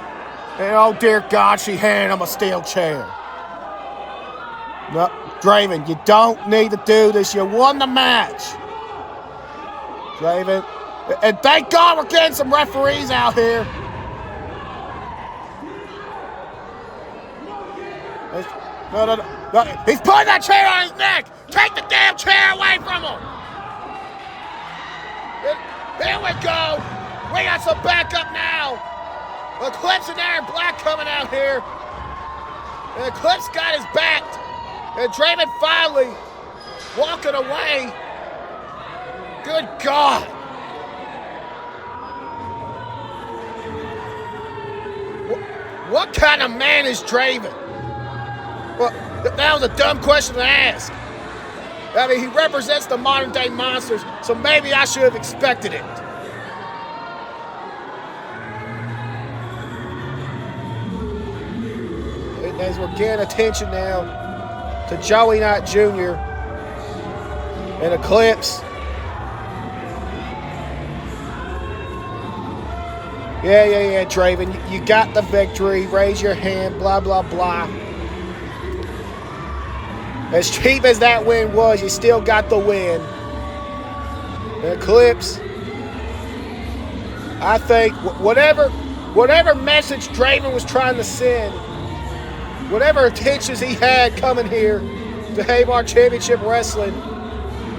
And oh dear God, she handed him a steel chair. No, Draven, you don't need to do this. You won the match. Draven. And thank God we're getting some referees out here. No. He's putting that chair on his neck. Take the damn chair away from him. Here we go. We got some backup now. Eclipse and Aaron Black coming out here. And Eclipse got his back. And Draven finally walking away. Good God. What kind of man is Draven? Well, that was a dumb question to ask. I mean, he represents the modern day monsters, so maybe I should have expected it. And as we're getting attention now to Joey Knight Jr. and Eclipse. Yeah, Draven, you got the victory. Raise your hand, blah, blah, blah. As cheap as that win was, you still got the win. The Eclipse I think whatever message Draven was trying to send, whatever intentions he had coming here to Haybarn Championship Wrestling,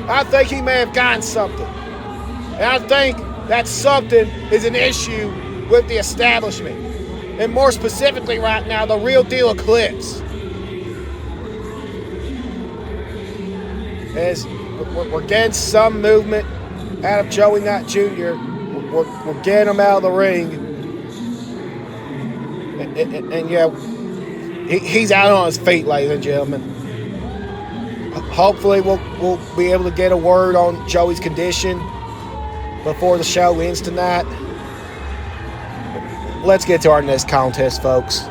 I think he may have gotten something. And I think that something is an issue with the establishment. And more specifically right now, the Real Deal Eclipse. As we're getting some movement out of Joey Knight Jr., we're getting him out of the ring. And yeah, he's out on his feet, ladies and gentlemen. Hopefully we'll be able to get a word on Joey's condition before the show ends tonight. Let's get to our next contest, folks.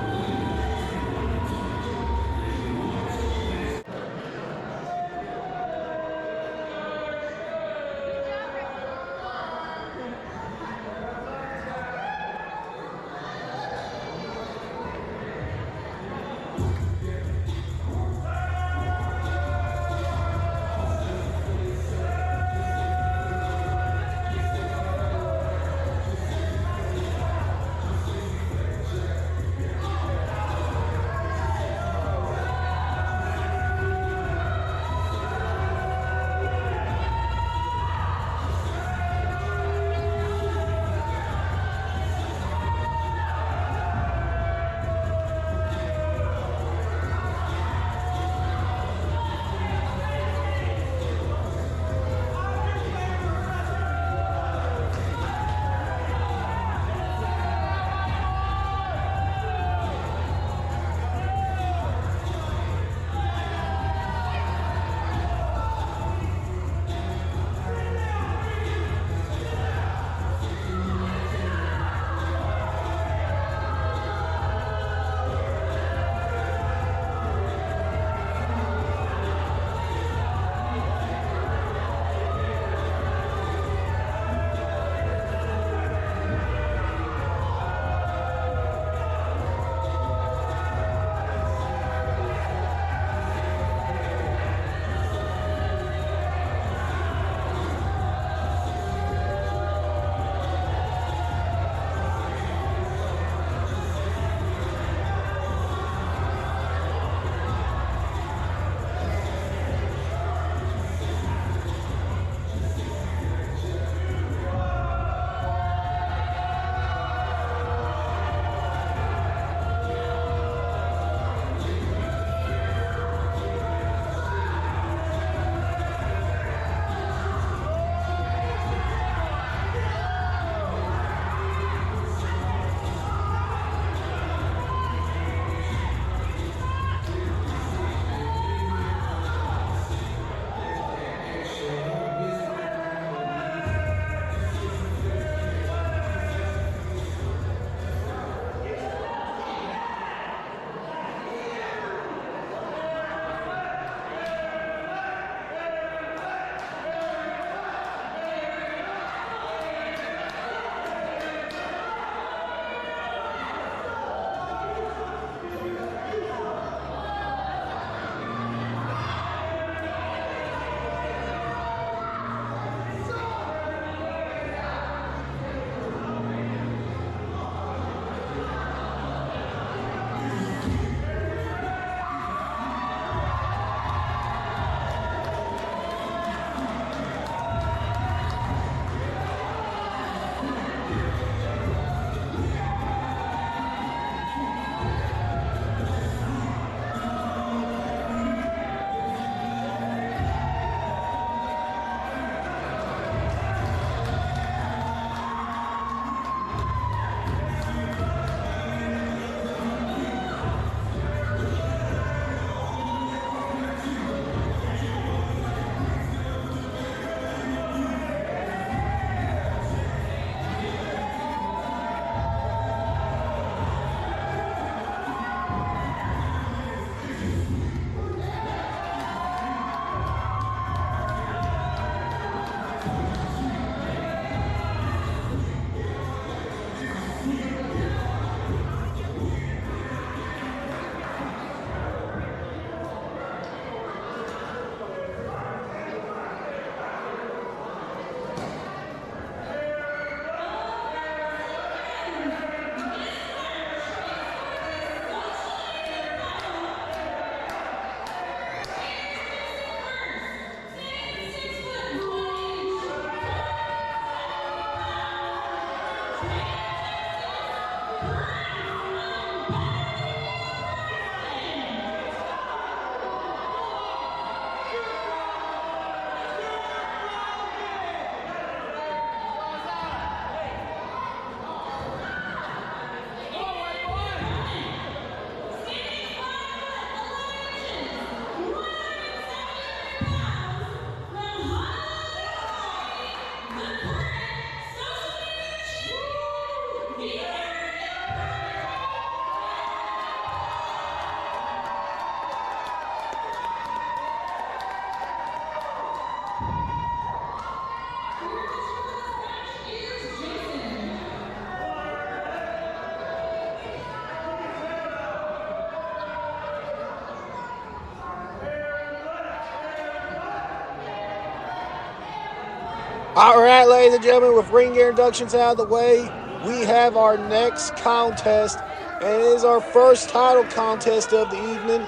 All right, ladies and gentlemen, with ring introductions out of the way, we have our next contest, and it is our first title contest of the evening,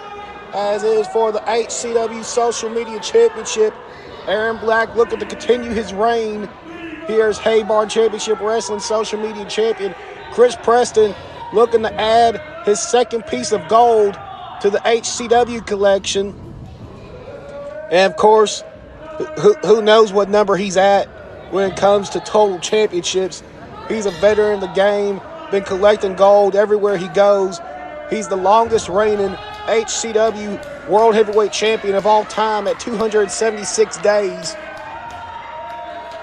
as it is for the HCW Social Media Championship. Aaron Black looking to continue his reign here as Haybarn Championship Wrestling Social Media Champion. Chris Preston looking to add his second piece of gold to the HCW collection. And, of course, who knows what number he's at when it comes to total championships. He's a veteran in the game, been collecting gold everywhere he goes. He's the longest reigning HCW World Heavyweight Champion of all time at 276 days.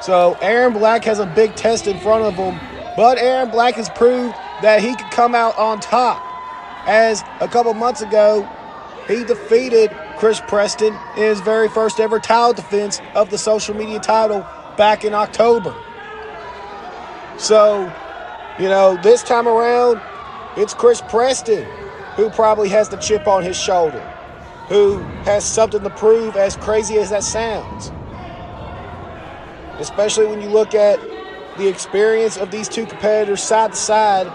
So Aaron Black has a big test in front of him, but Aaron Black has proved that he could come out on top, as a couple months ago he defeated Chris Preston in his very first ever title defense of the social media title back in October. So, this time around, it's Chris Preston who probably has the chip on his shoulder, who has something to prove, as crazy as that sounds. Especially when you look at the experience of these two competitors side to side.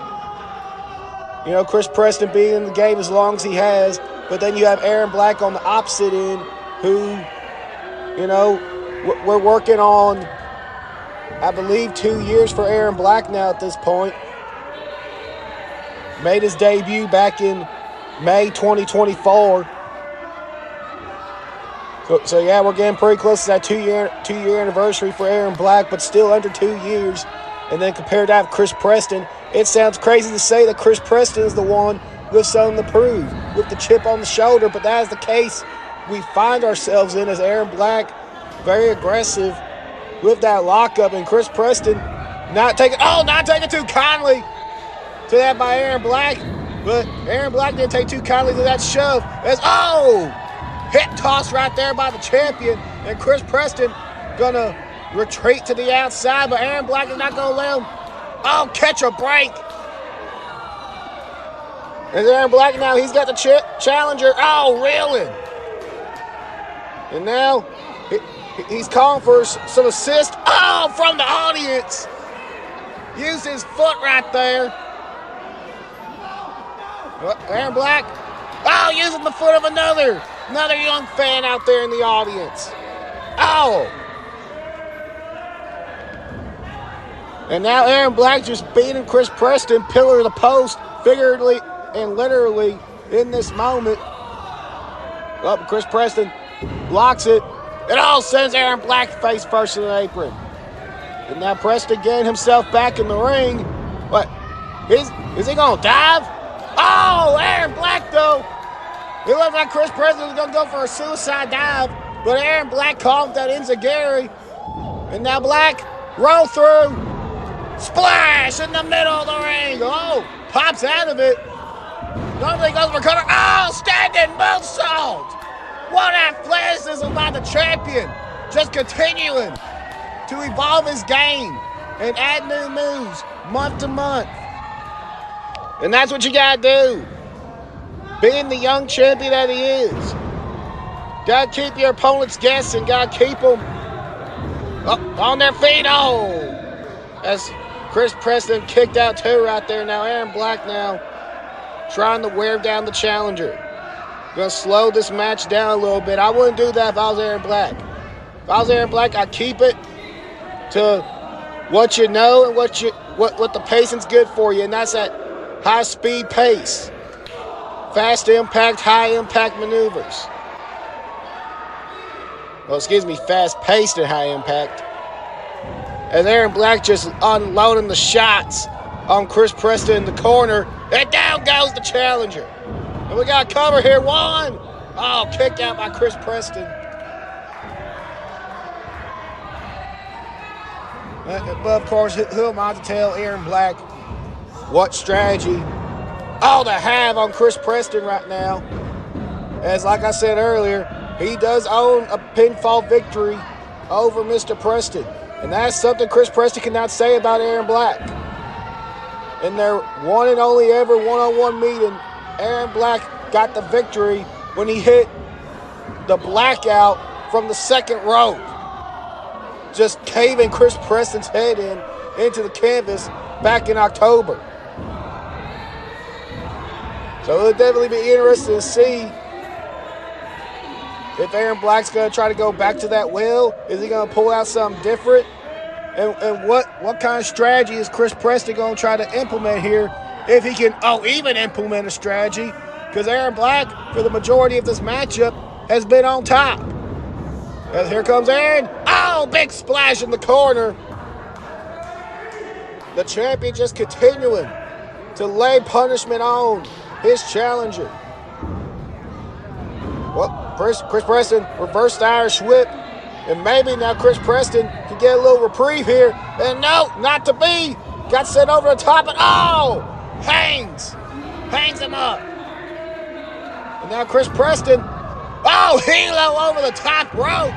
Chris Preston being in the game as long as he has, but then you have Aaron Black on the opposite end who, we're working on, I believe, 2 years for Aaron Black now at this point. Made his debut back in May 2024. So yeah, we're getting pretty close to that two-year anniversary for Aaron Black, but still under 2 years. And then compared to that with Chris Preston, it sounds crazy to say that Chris Preston is the one with something to prove, with the chip on the shoulder, but that is the case we find ourselves in, as Aaron Black very aggressive with that lockup, and Chris Preston not taking too kindly to that by Aaron Black, but Aaron Black didn't take too kindly to that shove. Hit toss right there by the champion, and Chris Preston gonna retreat to the outside, but Aaron Black is not gonna let him catch a break. And Aaron Black now, he's got the challenger reeling. And now he's calling for some assist. From the audience. Used his foot right there. Aaron Black, using the foot of another young fan out there in the audience. And now Aaron Black just beating Chris Preston pillar to the post, figuratively and literally in this moment. Chris Preston blocks it. It sends Aaron Black face first in the apron. And now Preston getting himself back in the ring. What? Is he going to dive? Aaron Black, though. It looks like Chris Preston is going to go for a suicide dive. But Aaron Black called that enziguri. And now Black, roll through. Splash in the middle of the ring. Pops out of it. Normally goes for cover. Standing moonsault. What athleticism by the champion. Just continuing to evolve his game and add new moves month to month. And that's what you got to do. Being the young champion that he is. Got to keep your opponents guessing. Got to keep them on their feet. As Chris Preston kicked out too right there. Now Aaron Black now trying to wear down the challenger. Gonna slow this match down a little bit. I wouldn't do that if I was Aaron Black. If I was Aaron Black, I'd keep it to what you know and what the pacing's good for you, and that's that high speed pace. Fast impact, high impact maneuvers. Fast paced and high impact. And Aaron Black just unloading the shots on Chris Preston in the corner. And down goes the challenger. And we got a cover here. One. Kicked out by Chris Preston. But of course, who am I to tell Aaron Black what strategy to have on Chris Preston right now? As like I said earlier, he does own a pinfall victory over Mr. Preston. And that's something Chris Preston cannot say about Aaron Black. In their one and only ever one-on-one meeting, Aaron Black got the victory when he hit the blackout from the second rope. just caving Chris Preston's head into the canvas back in October. So it'll definitely be interesting to see if Aaron Black's going to try to go back to that well. Is he going to pull out something different? And what kind of strategy is Chris Preston going to try to implement here, if he can even implement a strategy? Because Aaron Black, for the majority of this matchup, has been on top. As here comes Aaron. Oh, big splash in the corner. The champion just continuing to lay punishment on his challenger. Well, Chris Preston reversed the Irish whip. And maybe now Chris Preston can get a little reprieve here. And no, not to be. Got sent over the top and hangs him up. And now Chris Preston, helo over the top rope.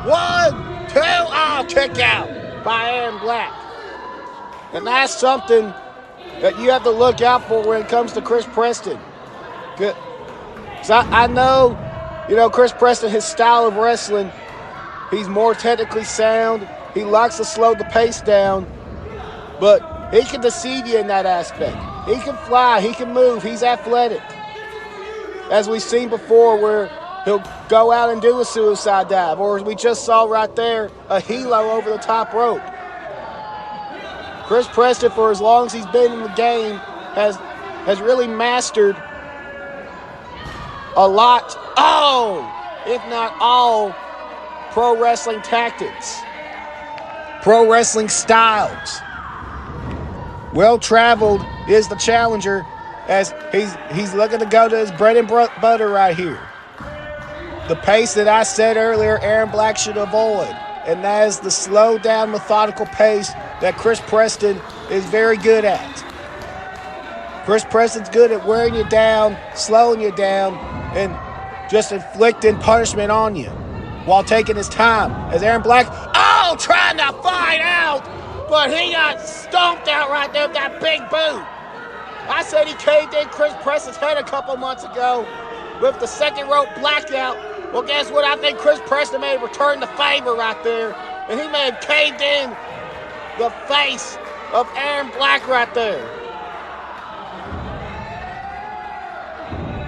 1, 2, kick out by Aaron Black. And that's something that you have to look out for when it comes to Chris Preston. Good. So I know, Chris Preston, his style of wrestling, he's more technically sound. He likes to slow the pace down. But he can deceive you in that aspect. He can fly. He can move. He's athletic. As we've seen before, where he'll go out and do a suicide dive. Or as we just saw right there, a helo over the top rope. Chris Preston, for as long as he's been in the game, has really mastered a lot, if not all, pro wrestling tactics, pro wrestling styles. Well-traveled is the challenger, as he's looking to go to his bread and butter right here. The pace that I said earlier Aaron Black should avoid, and that is the slow down, methodical pace that Chris Preston is very good at. Chris Preston's good at wearing you down, slowing you down, and just inflicting punishment on you while taking his time. As Aaron Black, trying to fight out, but he got stomped out right there with that big boot. I said he caved in Chris Preston's head a couple months ago with the second rope blackout. Well, guess what? I think Chris Preston may have returned the favor right there, and he may have caved in the face of Aaron Black right there.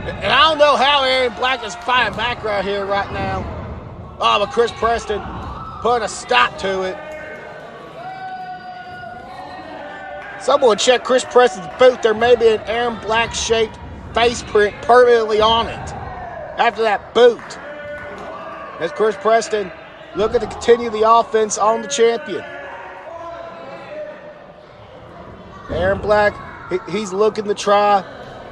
And I don't know how Aaron Black is fighting back right here right now. But Chris Preston putting a stop to it. Someone check Chris Preston's boot. There may be an Aaron Black-shaped face print permanently on it after that boot. As Chris Preston looking to continue the offense on the champion. Aaron Black, he's looking to try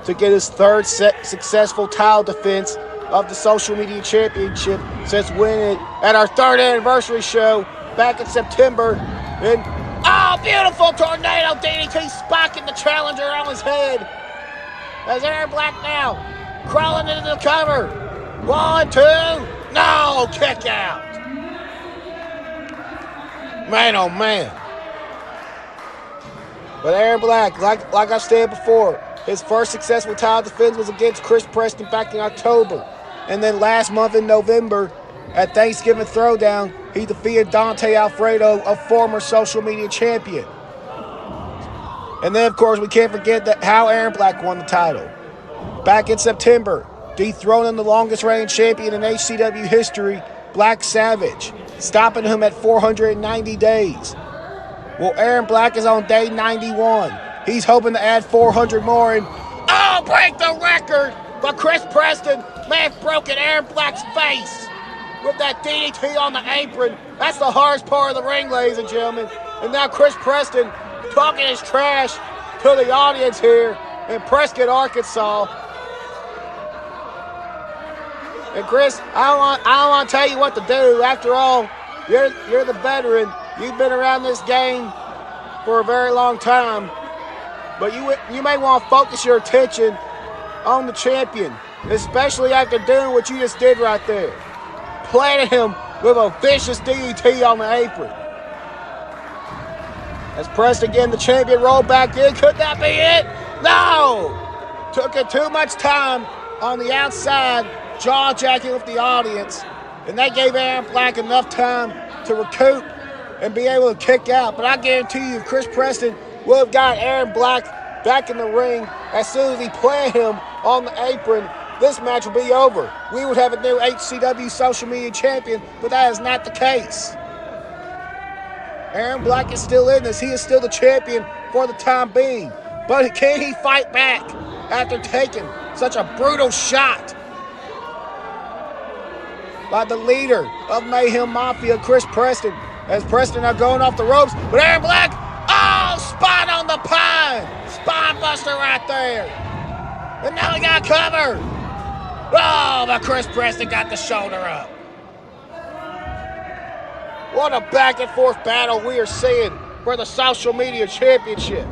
to get his third successful title defense of the Social Media Championship since winning at our third anniversary show back in September. And beautiful tornado DDT, sparking the challenger on his head. As Aaron Black now crawling into the cover. 1, 2, no, kick out. Man, oh man. But Aaron Black, like I said before, his first successful title defense was against Chris Preston back in October. And then last month in November, at Thanksgiving Throwdown, he defeated Dante Alfredo, a former Social Media champion. And then, of course, we can't forget how Aaron Black won the title. Back in September, dethroning the longest-reigning champion in HCW history, Black Savage, stopping him at 490 days. Well, Aaron Black is on day 91. He's hoping to add 400 more and, break the record! But Chris Preston may have broken Aaron Black's face with that DDT on the apron. That's the hardest part of the ring, ladies and gentlemen. And now Chris Preston talking his trash to the audience here in Prescott, Arkansas. And Chris, I don't want to tell you what to do. After all, you're the veteran. You've been around this game for a very long time. But you may want to focus your attention on the champion, especially after doing what you just did right there. Planted him with a vicious DDT on the apron. As Preston again, the champion, rolled back in. Could that be it? No! Took it too much time on the outside, jaw-jacking with the audience. And that gave Aaron Black enough time to recoup and be able to kick out. But I guarantee you, if Chris Preston would have got Aaron Black back in the ring as soon as he planted him on the apron, this match would be over. We would have a new HCW social media champion, but that is not the case. Aaron Black is still in this. He is still the champion for the time being. But can he fight back after taking such a brutal shot by the leader of Mayhem Mafia, Chris Preston? As Preston now going off the ropes, but Aaron Black, oh, spot on the pine. Spine buster right there. And now he got covered. Oh, but Chris Preston got the shoulder up. What a back and forth battle we are seeing for the social media championship.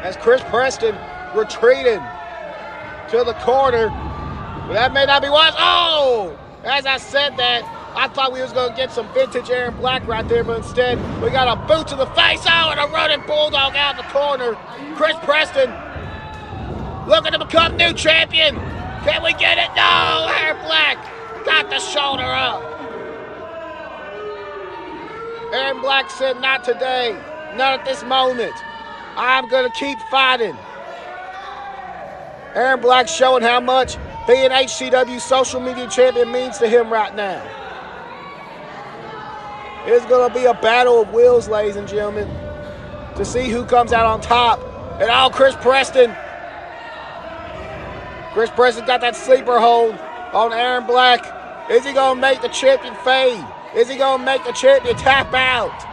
As Chris Preston retreated to the corner. But that may not be wise. Oh! As I said that, I thought we was going to get some vintage Aaron Black right there, but instead we got a boot to the face. Oh, and a running bulldog out the corner. Chris Preston looking to become new champion. Can we get it? No! Aaron Black got the shoulder up. Aaron Black said, not today. Not at this moment. I'm going to keep fighting. Aaron Black showing how much being HCW social media champion means to him right now. It's going to be a battle of wills, ladies and gentlemen, to see who comes out on top. And oh, Chris Preston. Chris Preston got that sleeper hold on Aaron Black. Is he going to make the champion fade? Is he going to make the champion tap out?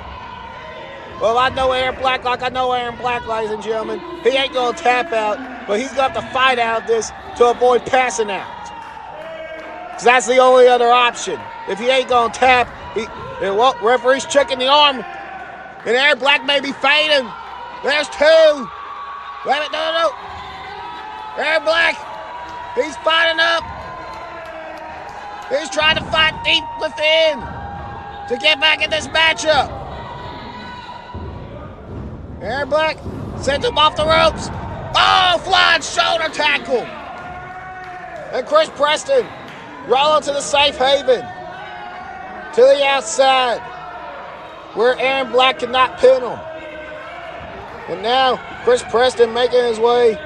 Well, I know Aaron Black like I know Aaron Black, ladies and gentlemen. He ain't going to tap out, but he's going to have to fight out of this to avoid passing out. Because that's the only other option. If he ain't going to tap, well, referee's checking the arm, and Aaron Black may be fading. There's two. Wait a minute, no. Aaron Black, he's fighting up. He's trying to fight deep within to get back in this matchup. Aaron Black sends him off the ropes. Oh, flying shoulder tackle. And Chris Preston rolling to the safe haven. To the outside, where Aaron Black cannot pin him. And now, Chris Preston making his way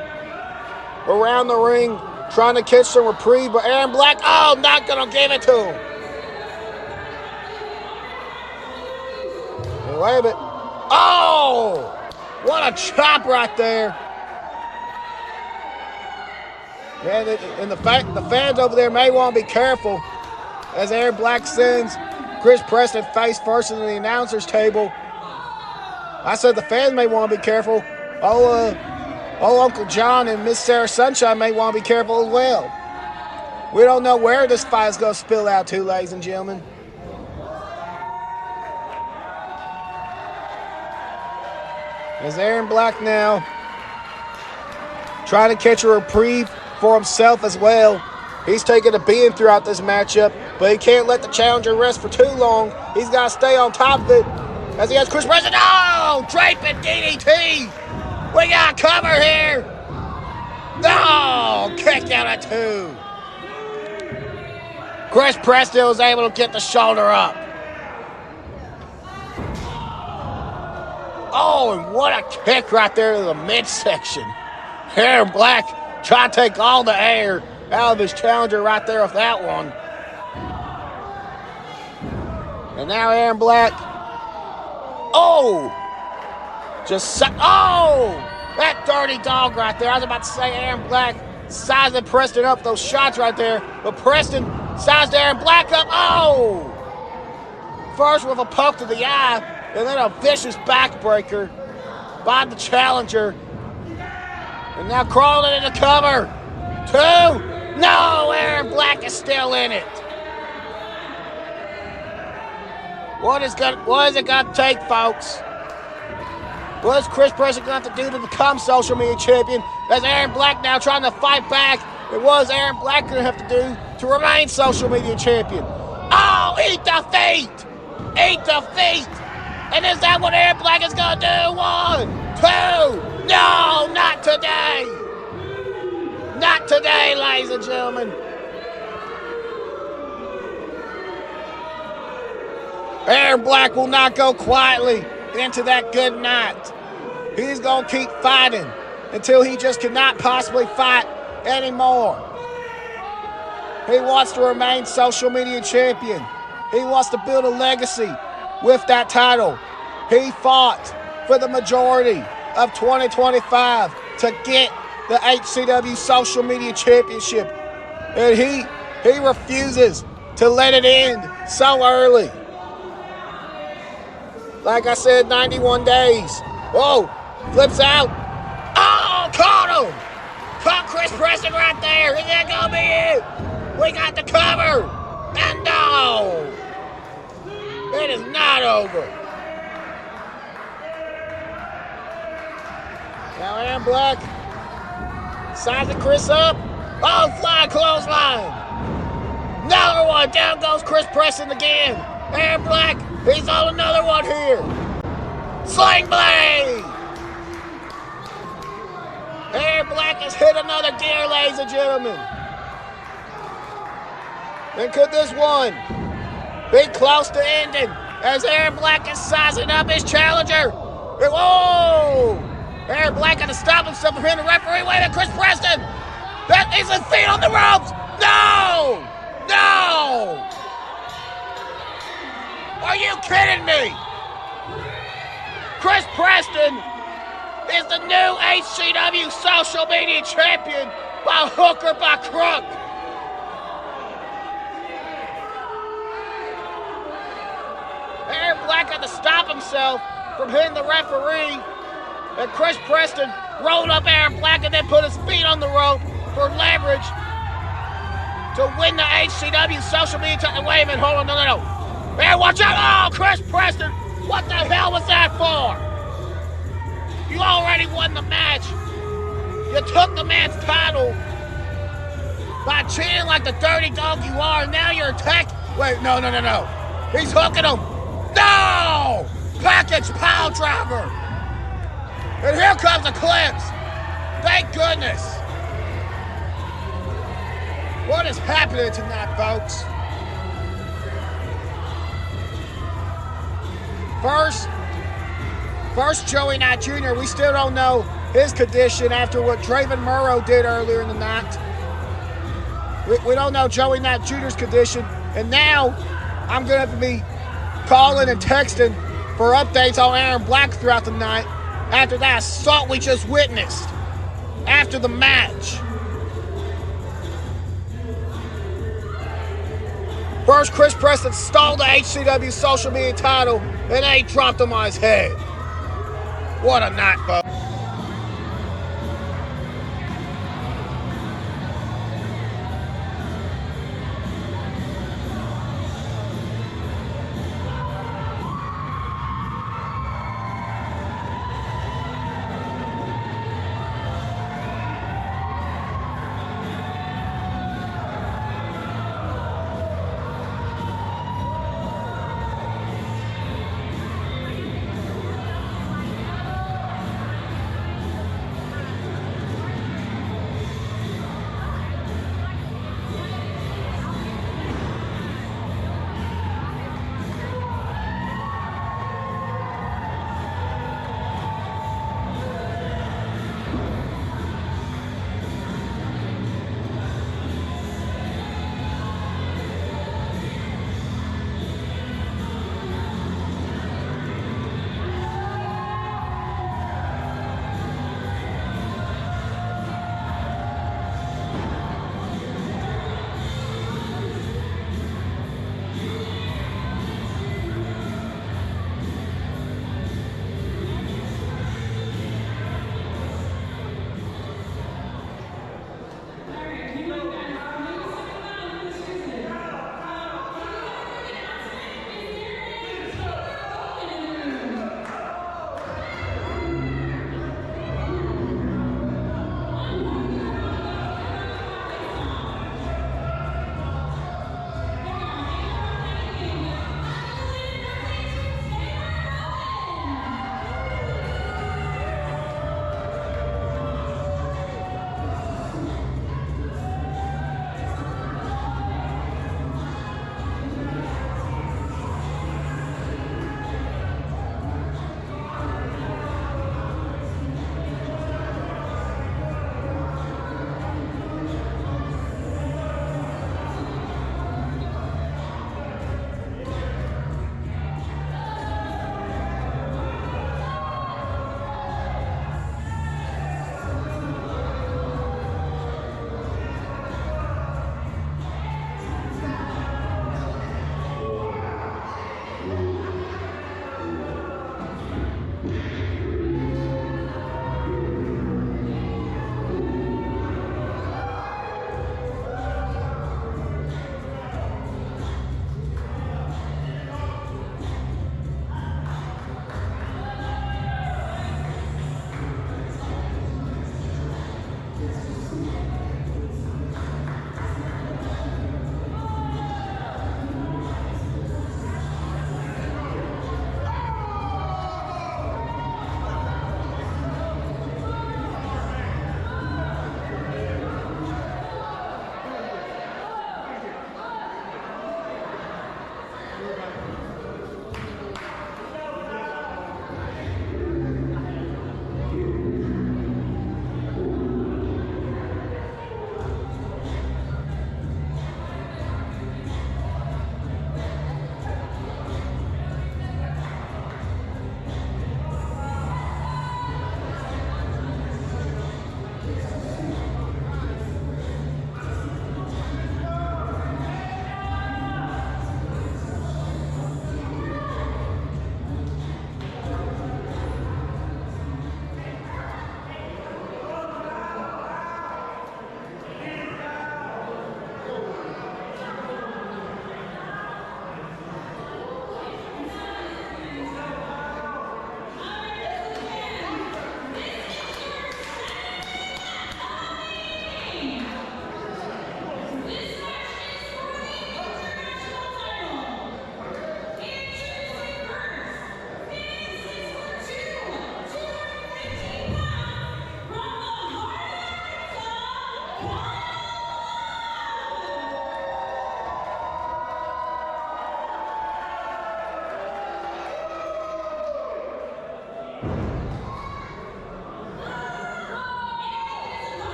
around the ring, trying to catch some reprieve, but Aaron Black, oh, not going to give it to him. And wait a minute. Oh, what a chop right there. And the fans over there may want to be careful as Aaron Black sends Chris Preston face first in the announcer's table. I said the fans may want to be careful. Uncle John and Miss Sarah Sunshine may want to be careful as well. We don't know where this fight is going to spill out to, ladies and gentlemen. As Aaron Black now trying to catch a reprieve for himself as well. He's taking a beating throughout this matchup, but he can't let the challenger rest for too long. He's got to stay on top of it as he has Chris Preston. Oh, draping DDT. We got cover here. No, kick out at two. Chris Preston was able to get the shoulder up. Oh, and what a kick right there to the midsection. Aaron Black trying to take all the air out of his challenger right there with that one. And now Aaron Black. Oh! That dirty dog right there. I was about to say Aaron Black sizing Preston up those shots right there. But Preston sized Aaron Black up. Oh! First with a poke to the eye, and then a vicious backbreaker by the challenger. And now crawling into cover. Two. No, Aaron Black is still in it. What is it going to take, folks? What is Chris Preston going to have to do to become social media champion? As Aaron Black now trying to fight back. And what is Aaron Black going to have to do to remain social media champion? Oh, eat the feet! Eat the feet! And is that what Aaron Black is going to do? 1, 2, no, not today! Not today, ladies and gentlemen. Aaron Black will not go quietly into that good night. He's going to keep fighting until he just cannot possibly fight anymore. He wants to remain social media champion. He wants to build a legacy with that title. He fought for the majority of 2025 to get the HCW social media championship. And he refuses to let it end so early. Like I said, 91 days. Whoa, flips out. Oh, caught him. Caught Chris Preston right there. Is that going to be it? We got the cover. And no, it is not over. Now Aaron Black sizing Chris up. Oh, flying clothesline. Another one. Down goes Chris Preston again. Aaron Black, he's on another one here. Sling blade. Aaron Black has hit another gear, ladies and gentlemen. And could this one be close to ending as Aaron Black is sizing up his challenger? Whoa! Aaron Black had to stop himself from hitting the referee. Wait a minute, Chris Preston! That is his feet on the ropes! No! No! Are you kidding me? Chris Preston is the new HCW social media champion by hook or by crook. Aaron Black had to stop himself from hitting the referee, and Chris Preston rolled up Aaron Black and then put his feet on the rope for leverage to win the HCW social media title. Wait a minute, hold on, no. Man, watch out! Oh, Chris Preston, what the hell was that for? You already won the match. You took the man's title by cheating like the dirty dog you are, and now you're attacked. Wait, no. He's hooking him. No! Package pile driver. And here comes Eclipse. Thank goodness. What is happening tonight, folks? First, Joey Knight Jr., we still don't know his condition after what Draven Murrow did earlier in the night. We don't know Joey Knight Jr.'s condition. And now I'm going to have to be calling and texting for updates on Aaron Black throughout the night after that assault we just witnessed after the match. First, Chris Preston stole the HCW social media title, and then he dropped him on his head. What a night, folks.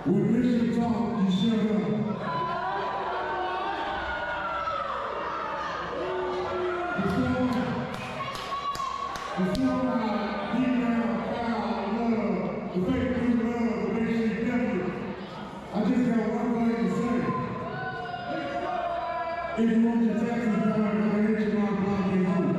When Bishop talk, you shut up. Before I beat down foul love, the fake new love, the HCW, I just got one thing to say. If you want your taxes done, I'm gonna hit you on block and home.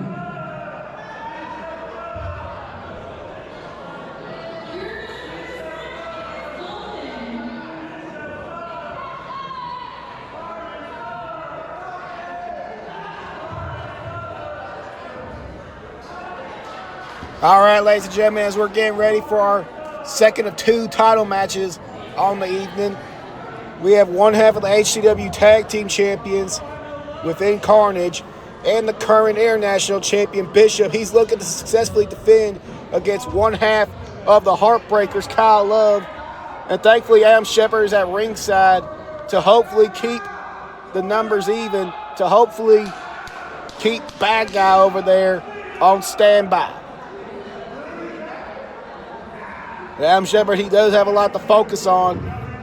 All right, ladies and gentlemen, as we're getting ready for our second of two title matches on the evening, we have one half of the HCW Tag Team Champions within Carnage and the current international champion, Bishop. He's looking to successfully defend against one half of the Heartbreakers, Kyle Love. And thankfully, Adam Shepard is at ringside to hopefully keep the numbers even, to hopefully keep Bad Guy over there on standby. Adam Shepard, he does have a lot to focus on.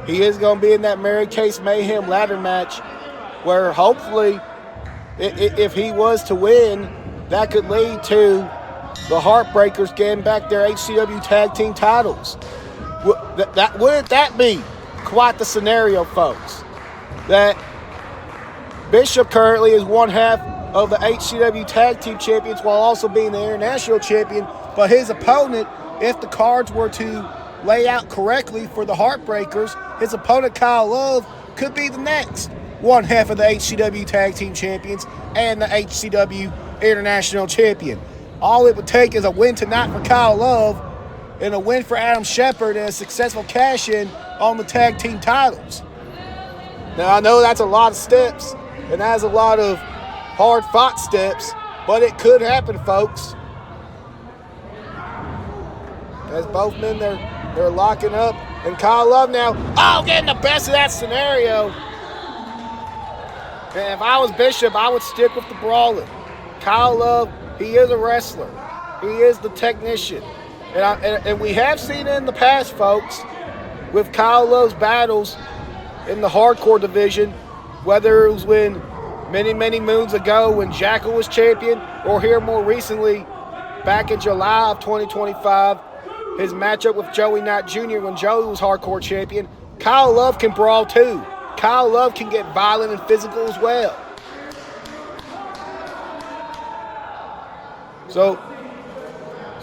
He is going to be in that Mary Case Mayhem ladder match where hopefully, if he was to win, that could lead to the Heartbreakers getting back their HCW Tag Team titles. Wouldn't that be quite the scenario, folks? That Bishop currently is one half of the HCW Tag Team Champions while also being the international champion, but his opponent, if the cards were to lay out correctly for the Heartbreakers, his opponent, Kyle Love, could be the next one half of the HCW Tag Team Champions and the HCW International Champion. All it would take is a win tonight for Kyle Love and a win for Adam Shepard and a successful cash-in on the tag team titles. Now, I know that's a lot of steps and that's a lot of hard-fought steps, but it could happen, folks. As both men, they're locking up. And Kyle Love now, getting the best of that scenario. And if I was Bishop, I would stick with the brawling. Kyle Love, he is a wrestler. He is the technician. And we have seen it in the past, folks, with Kyle Love's battles in the hardcore division, whether it was when many moons ago when Jackal was champion, or here more recently, back in July of 2025, his matchup with Joey Knight Jr. when Joey was hardcore champion. Kyle Love can brawl too. Kyle Love can get violent and physical as well. So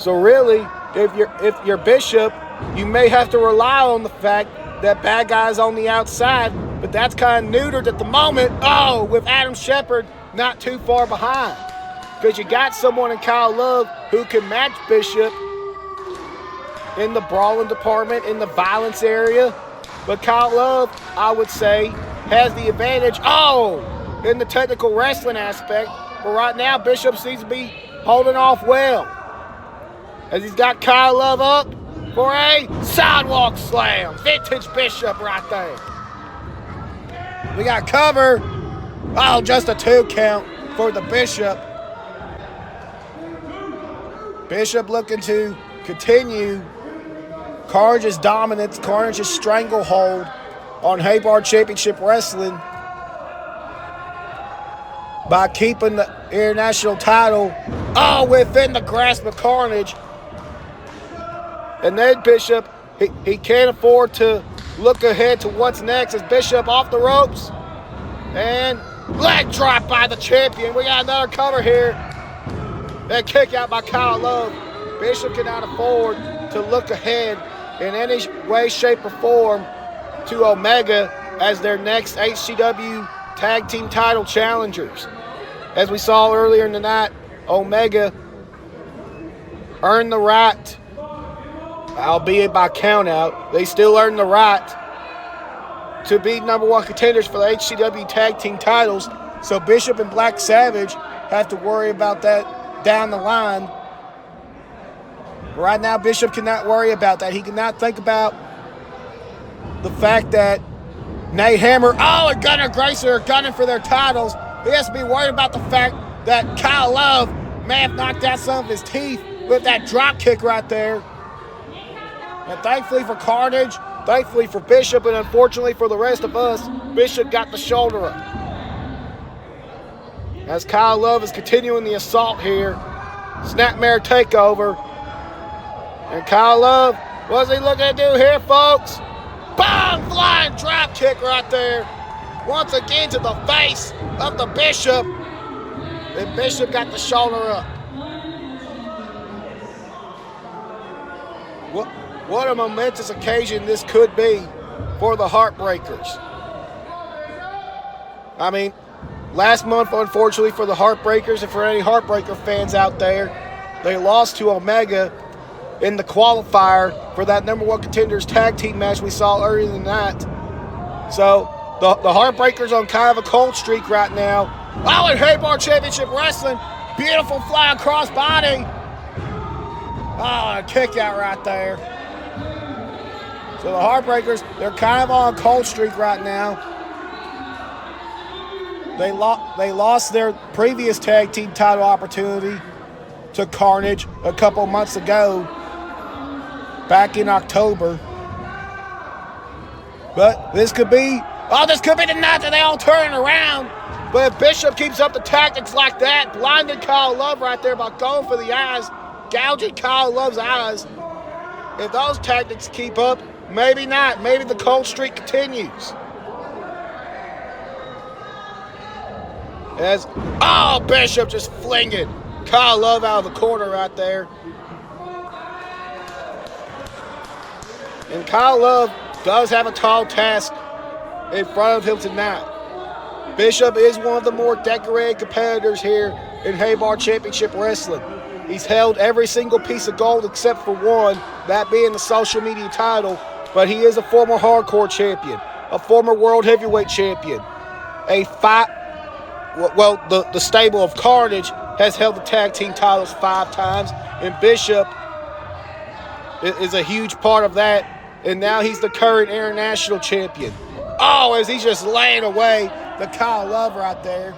really, if you're Bishop, you may have to rely on the fact that Bad Guy's on the outside, but that's kind of neutered at the moment. With Adam Shepard not too far behind. Because you got someone in Kyle Love who can match Bishop in the brawling department, in the violence area. But Kyle Love, I would say, has the advantage, in the technical wrestling aspect. But right now, Bishop seems to be holding off well, as he's got Kyle Love up for a sidewalk slam. Vintage Bishop right there. We got cover. Just a 2 count for the Bishop. Bishop looking to continue Carnage's dominance, Carnage's stranglehold on Haybarn Championship Wrestling by keeping the international title within the grasp of Carnage. And then Bishop, he can't afford to look ahead to what's next, as Bishop off the ropes and leg drop by the champion. We got another cover here. That kick out by Kyle Love. Bishop cannot afford to look ahead in any way, shape, or form to Omega as their next HCW Tag Team title challengers. As we saw earlier in the night, Omega earned the right, albeit by countout, they still earned the right to be number one contenders for the HCW Tag Team titles. So Bishop and Black Savage have to worry about that down the line. Right now, Bishop cannot worry about that. He cannot think about the fact that Nate Hammer, and Gunnar Grayson are gunning for their titles. He has to be worried about the fact that Kyle Love may have knocked out some of his teeth with that drop kick right there. And thankfully for Carnage, Thankfully for Bishop and unfortunately for the rest of us, Bishop got the shoulder up. As Kyle Love is continuing the assault here. Snapmare takeover. And Kyle Love, what's he looking to do here, folks? Bang! Flying drop kick right there. Once again to the face of the Bishop. And Bishop got the shoulder up. What a momentous occasion this could be for the Heartbreakers. I mean, last month, unfortunately for the Heartbreakers and for any Heartbreaker fans out there, they lost to Omega in the qualifier for that #1 Contenders tag team match we saw earlier in the night. So the Heartbreakers on kind of a cold streak right now. Oh, and Haybarn Championship Wrestling. Beautiful flying crossbody. Oh, a kick out right there. So the Heartbreakers, they're kind of on a cold streak right now. They lost their previous tag team title opportunity to Carnage a couple months ago, back in October. But this could be the night that they all turn around. But if Bishop keeps up the tactics like that, blinded Kyle Love right there by going for the eyes, gouging Kyle Love's eyes, if those tactics keep up, maybe not. Maybe the cold streak continues. Bishop just flinging Kyle Love out of the corner right there. And Kyle Love does have a tall task in front of him tonight. Bishop is one of the more decorated competitors here in Haybarn Championship Wrestling. He's held every single piece of gold except for one, that being the social media title, but he is a former hardcore champion, a former world heavyweight champion, the stable of Carnage has held the tag team titles 5 times, and Bishop is a huge part of that, and now he's the current international champion. Oh, as he's just laying away the Kyle Love right there.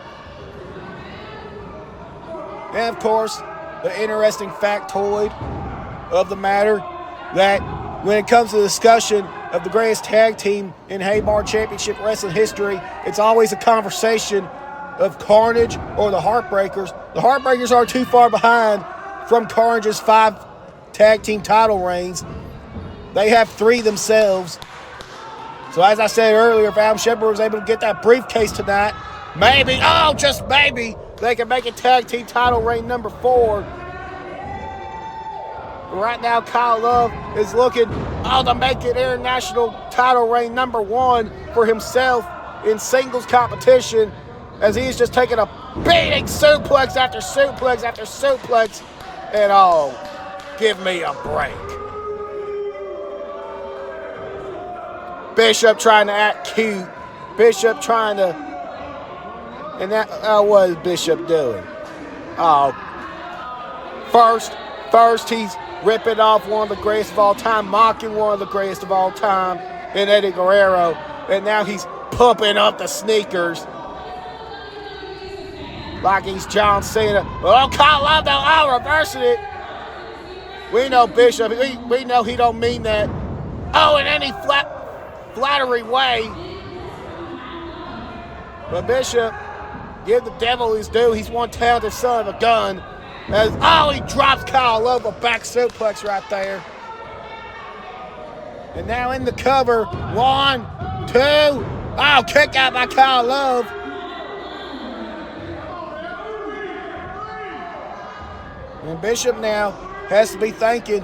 And of course, the interesting factoid of the matter, that when it comes to the discussion of the greatest tag team in Haybarn Championship Wrestling history, it's always a conversation of Carnage or the Heartbreakers. The Heartbreakers are too far behind from Carnage's 5 tag team title reigns. They have 3 themselves. So as I said earlier, if Adam Shepard was able to get that briefcase tonight, maybe, just maybe, they can make it tag team title reign number 4. But right now, Kyle Love is looking to make it international title reign number 1 for himself in singles competition, as he's just taking a beating suplex after suplex after suplex. And give me a break. Bishop trying to act cute. Bishop trying to... And what is Bishop doing? First he's ripping off one of the greatest of all time, mocking one of the greatest of all time in Eddie Guerrero. And now he's pumping up the sneakers like he's John Cena. Kyle Love, though, reversing it. We know Bishop, we know he don't mean that. In any flattery way. But Bishop, give the devil his due. He's one talented son of a gun. As he drops Kyle Love, a back suplex right there. And now in the cover, 1, 2. Kick out by Kyle Love. And Bishop now has to be thinking,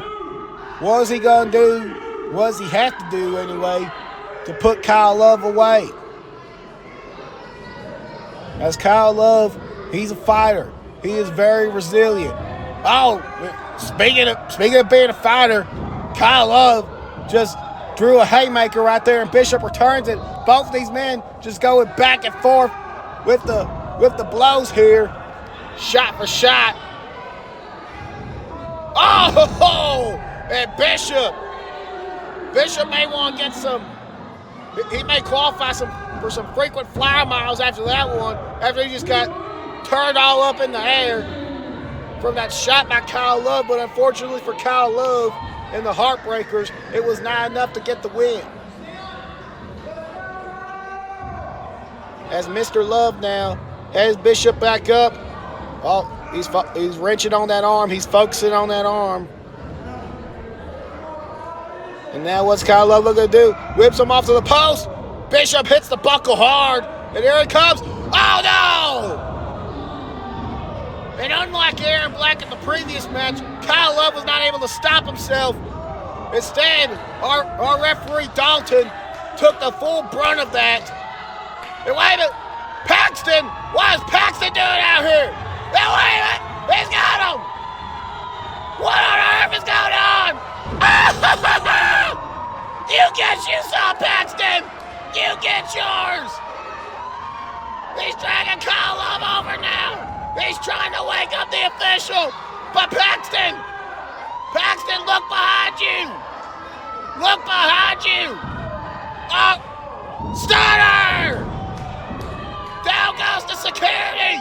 what is he going to do? What does he have to do anyway to put Kyle Love away? As Kyle Love, he's a fighter. He is very resilient. Speaking of being a fighter, Kyle Love just drew a haymaker right there, and Bishop returns it. Both of these men just going back and forth with the blows here, shot for shot. And Bishop may want to get he may qualify for some frequent flyer miles after that one, after he just got turned all up in the air from that shot by Kyle Love. But unfortunately for Kyle Love, in the Heartbreakers, it was not enough to get the win. As Mr. Love now has Bishop back up. Oh, he's wrenching on that arm. He's focusing on that arm. And now what's Kyle Love looking to do? Whips him off to the post. Bishop hits the buckle hard. And here it comes. Oh, no! And unlike Aaron Black in the previous match, Kyle Love was not able to stop himself. Instead, our referee Dalton took the full brunt of that. And wait a minute, Paxton! What is Paxton doing out here? Now wait a minute, he's got him! What on earth is going on? You get you some, Paxton! You get yours! He's dragging Kyle Love over now. He's trying to wake up the official. But Paxton, look behind you. Look behind you. Oh, stunner! Down goes the security.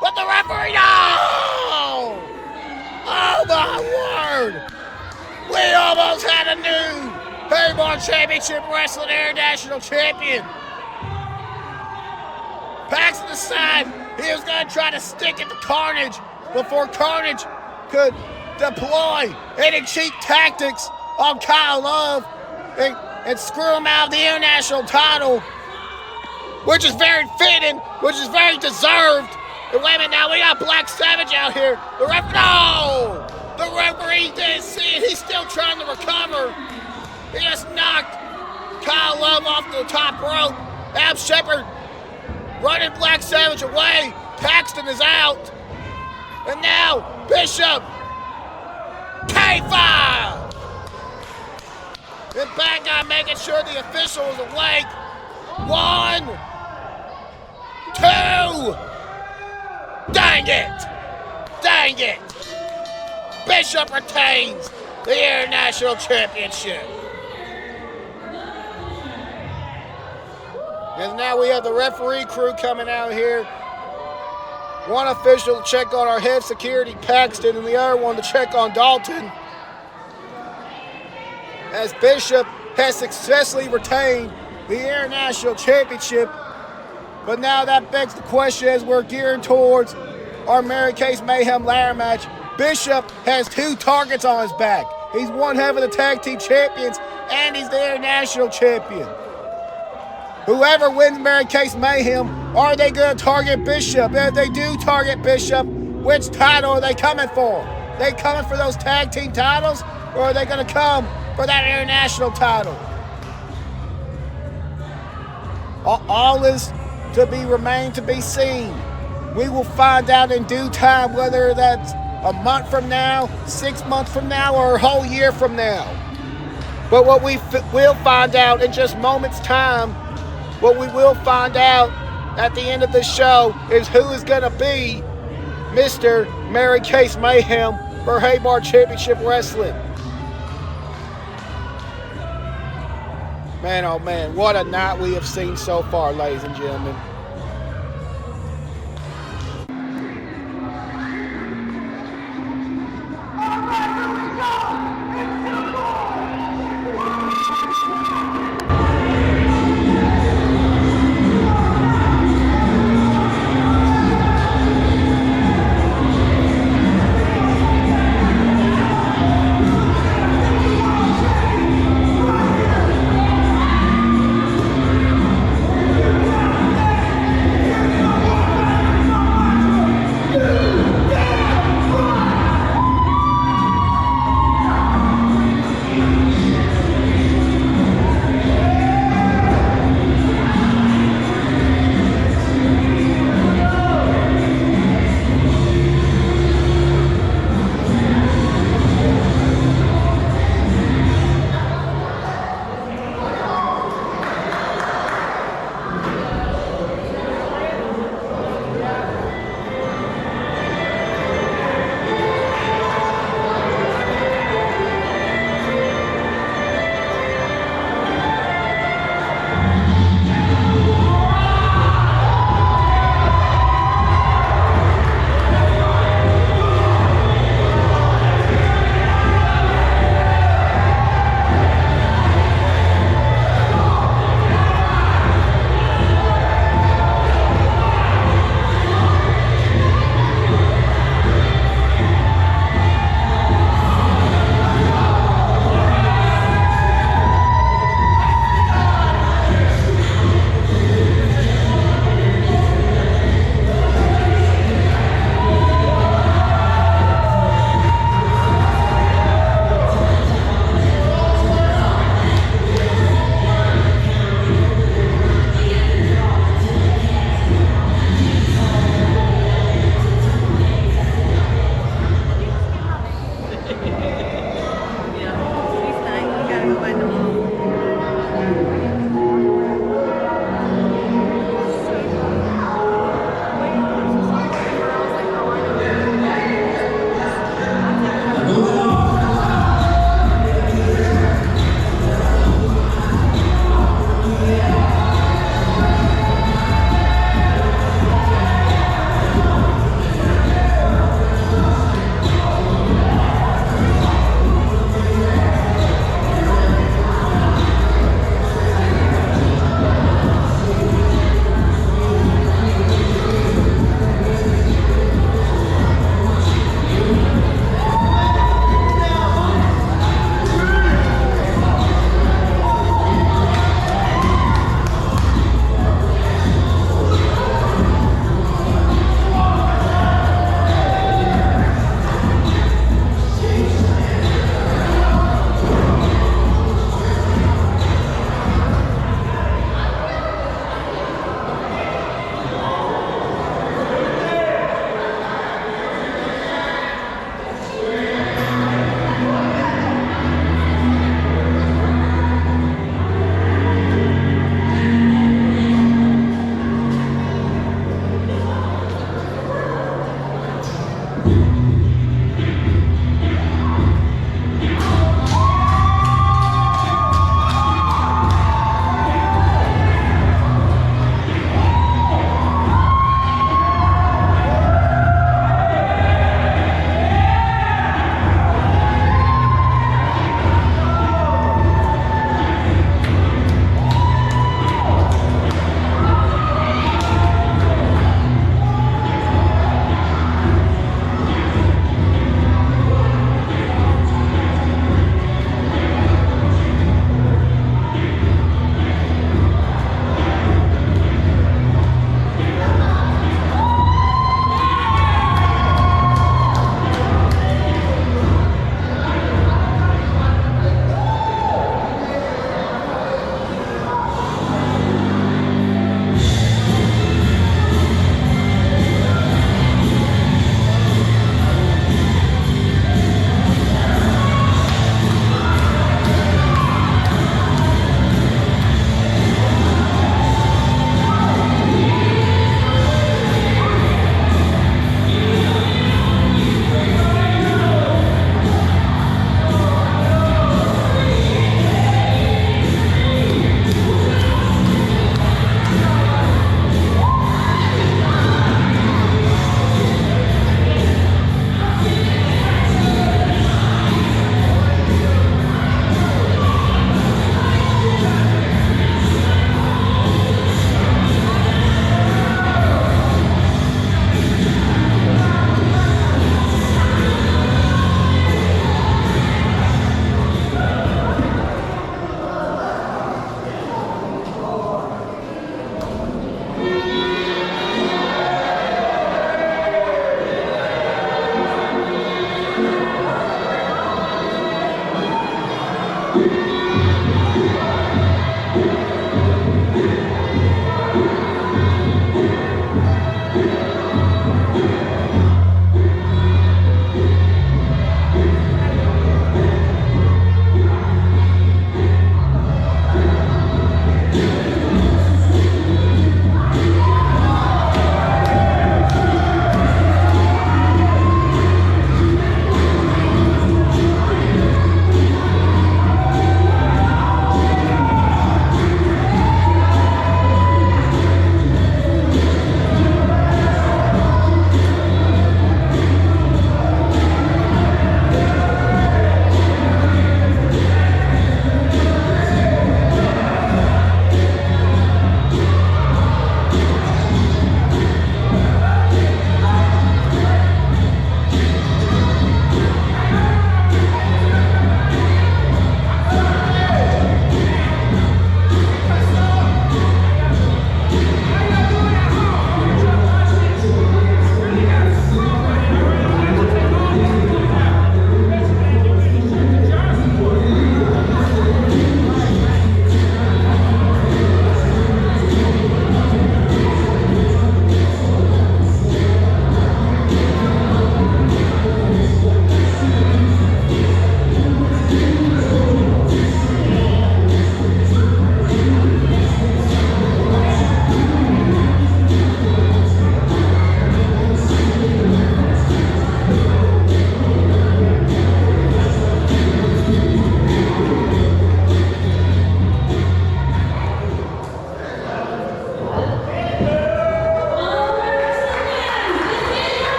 But the referee, no! Oh my word! We almost had a new Haybarn Championship Wrestling International Champion. Paxton decided he was going to try to stick it to Carnage before Carnage could deploy any cheap tactics on Kyle Love and screw him out of the international title, which is very fitting, which is very deserved. And wait a minute, now we got Black Savage out here. The referee didn't see it. He's still trying to recover. He just knocked Kyle Love off the top rope. Ab Shepard running Black Savage away. Paxton is out. And now Bishop. K5. And bad guy making sure the official is awake. 1, 2. Dang it. Bishop retains the International Championship. And now we have the referee crew coming out here. One official to check on our head security, Paxton, and the other one to check on Dalton. As Bishop has successfully retained the International Championship. But now that begs the question as we're gearing towards our Mary Case Mayhem ladder match. Bishop has 2 targets on his back. He's one half of the tag team champions, and he's the international champion. Whoever wins Mary Case Mayhem, are they going to target Bishop? And if they do target Bishop, which title are they coming for? They coming for those tag team titles, or are they going to come for that international title? All is remain to be seen. We will find out in due time whether that's a month from now, 6 months from now, or a whole year from now. But what we will find out in just moments' time, what we will find out at the end of the show is who is going to be Mr. Mary Case Mayhem for Haybarn Championship Wrestling. Man, oh man, what a night we have seen so far, ladies and gentlemen.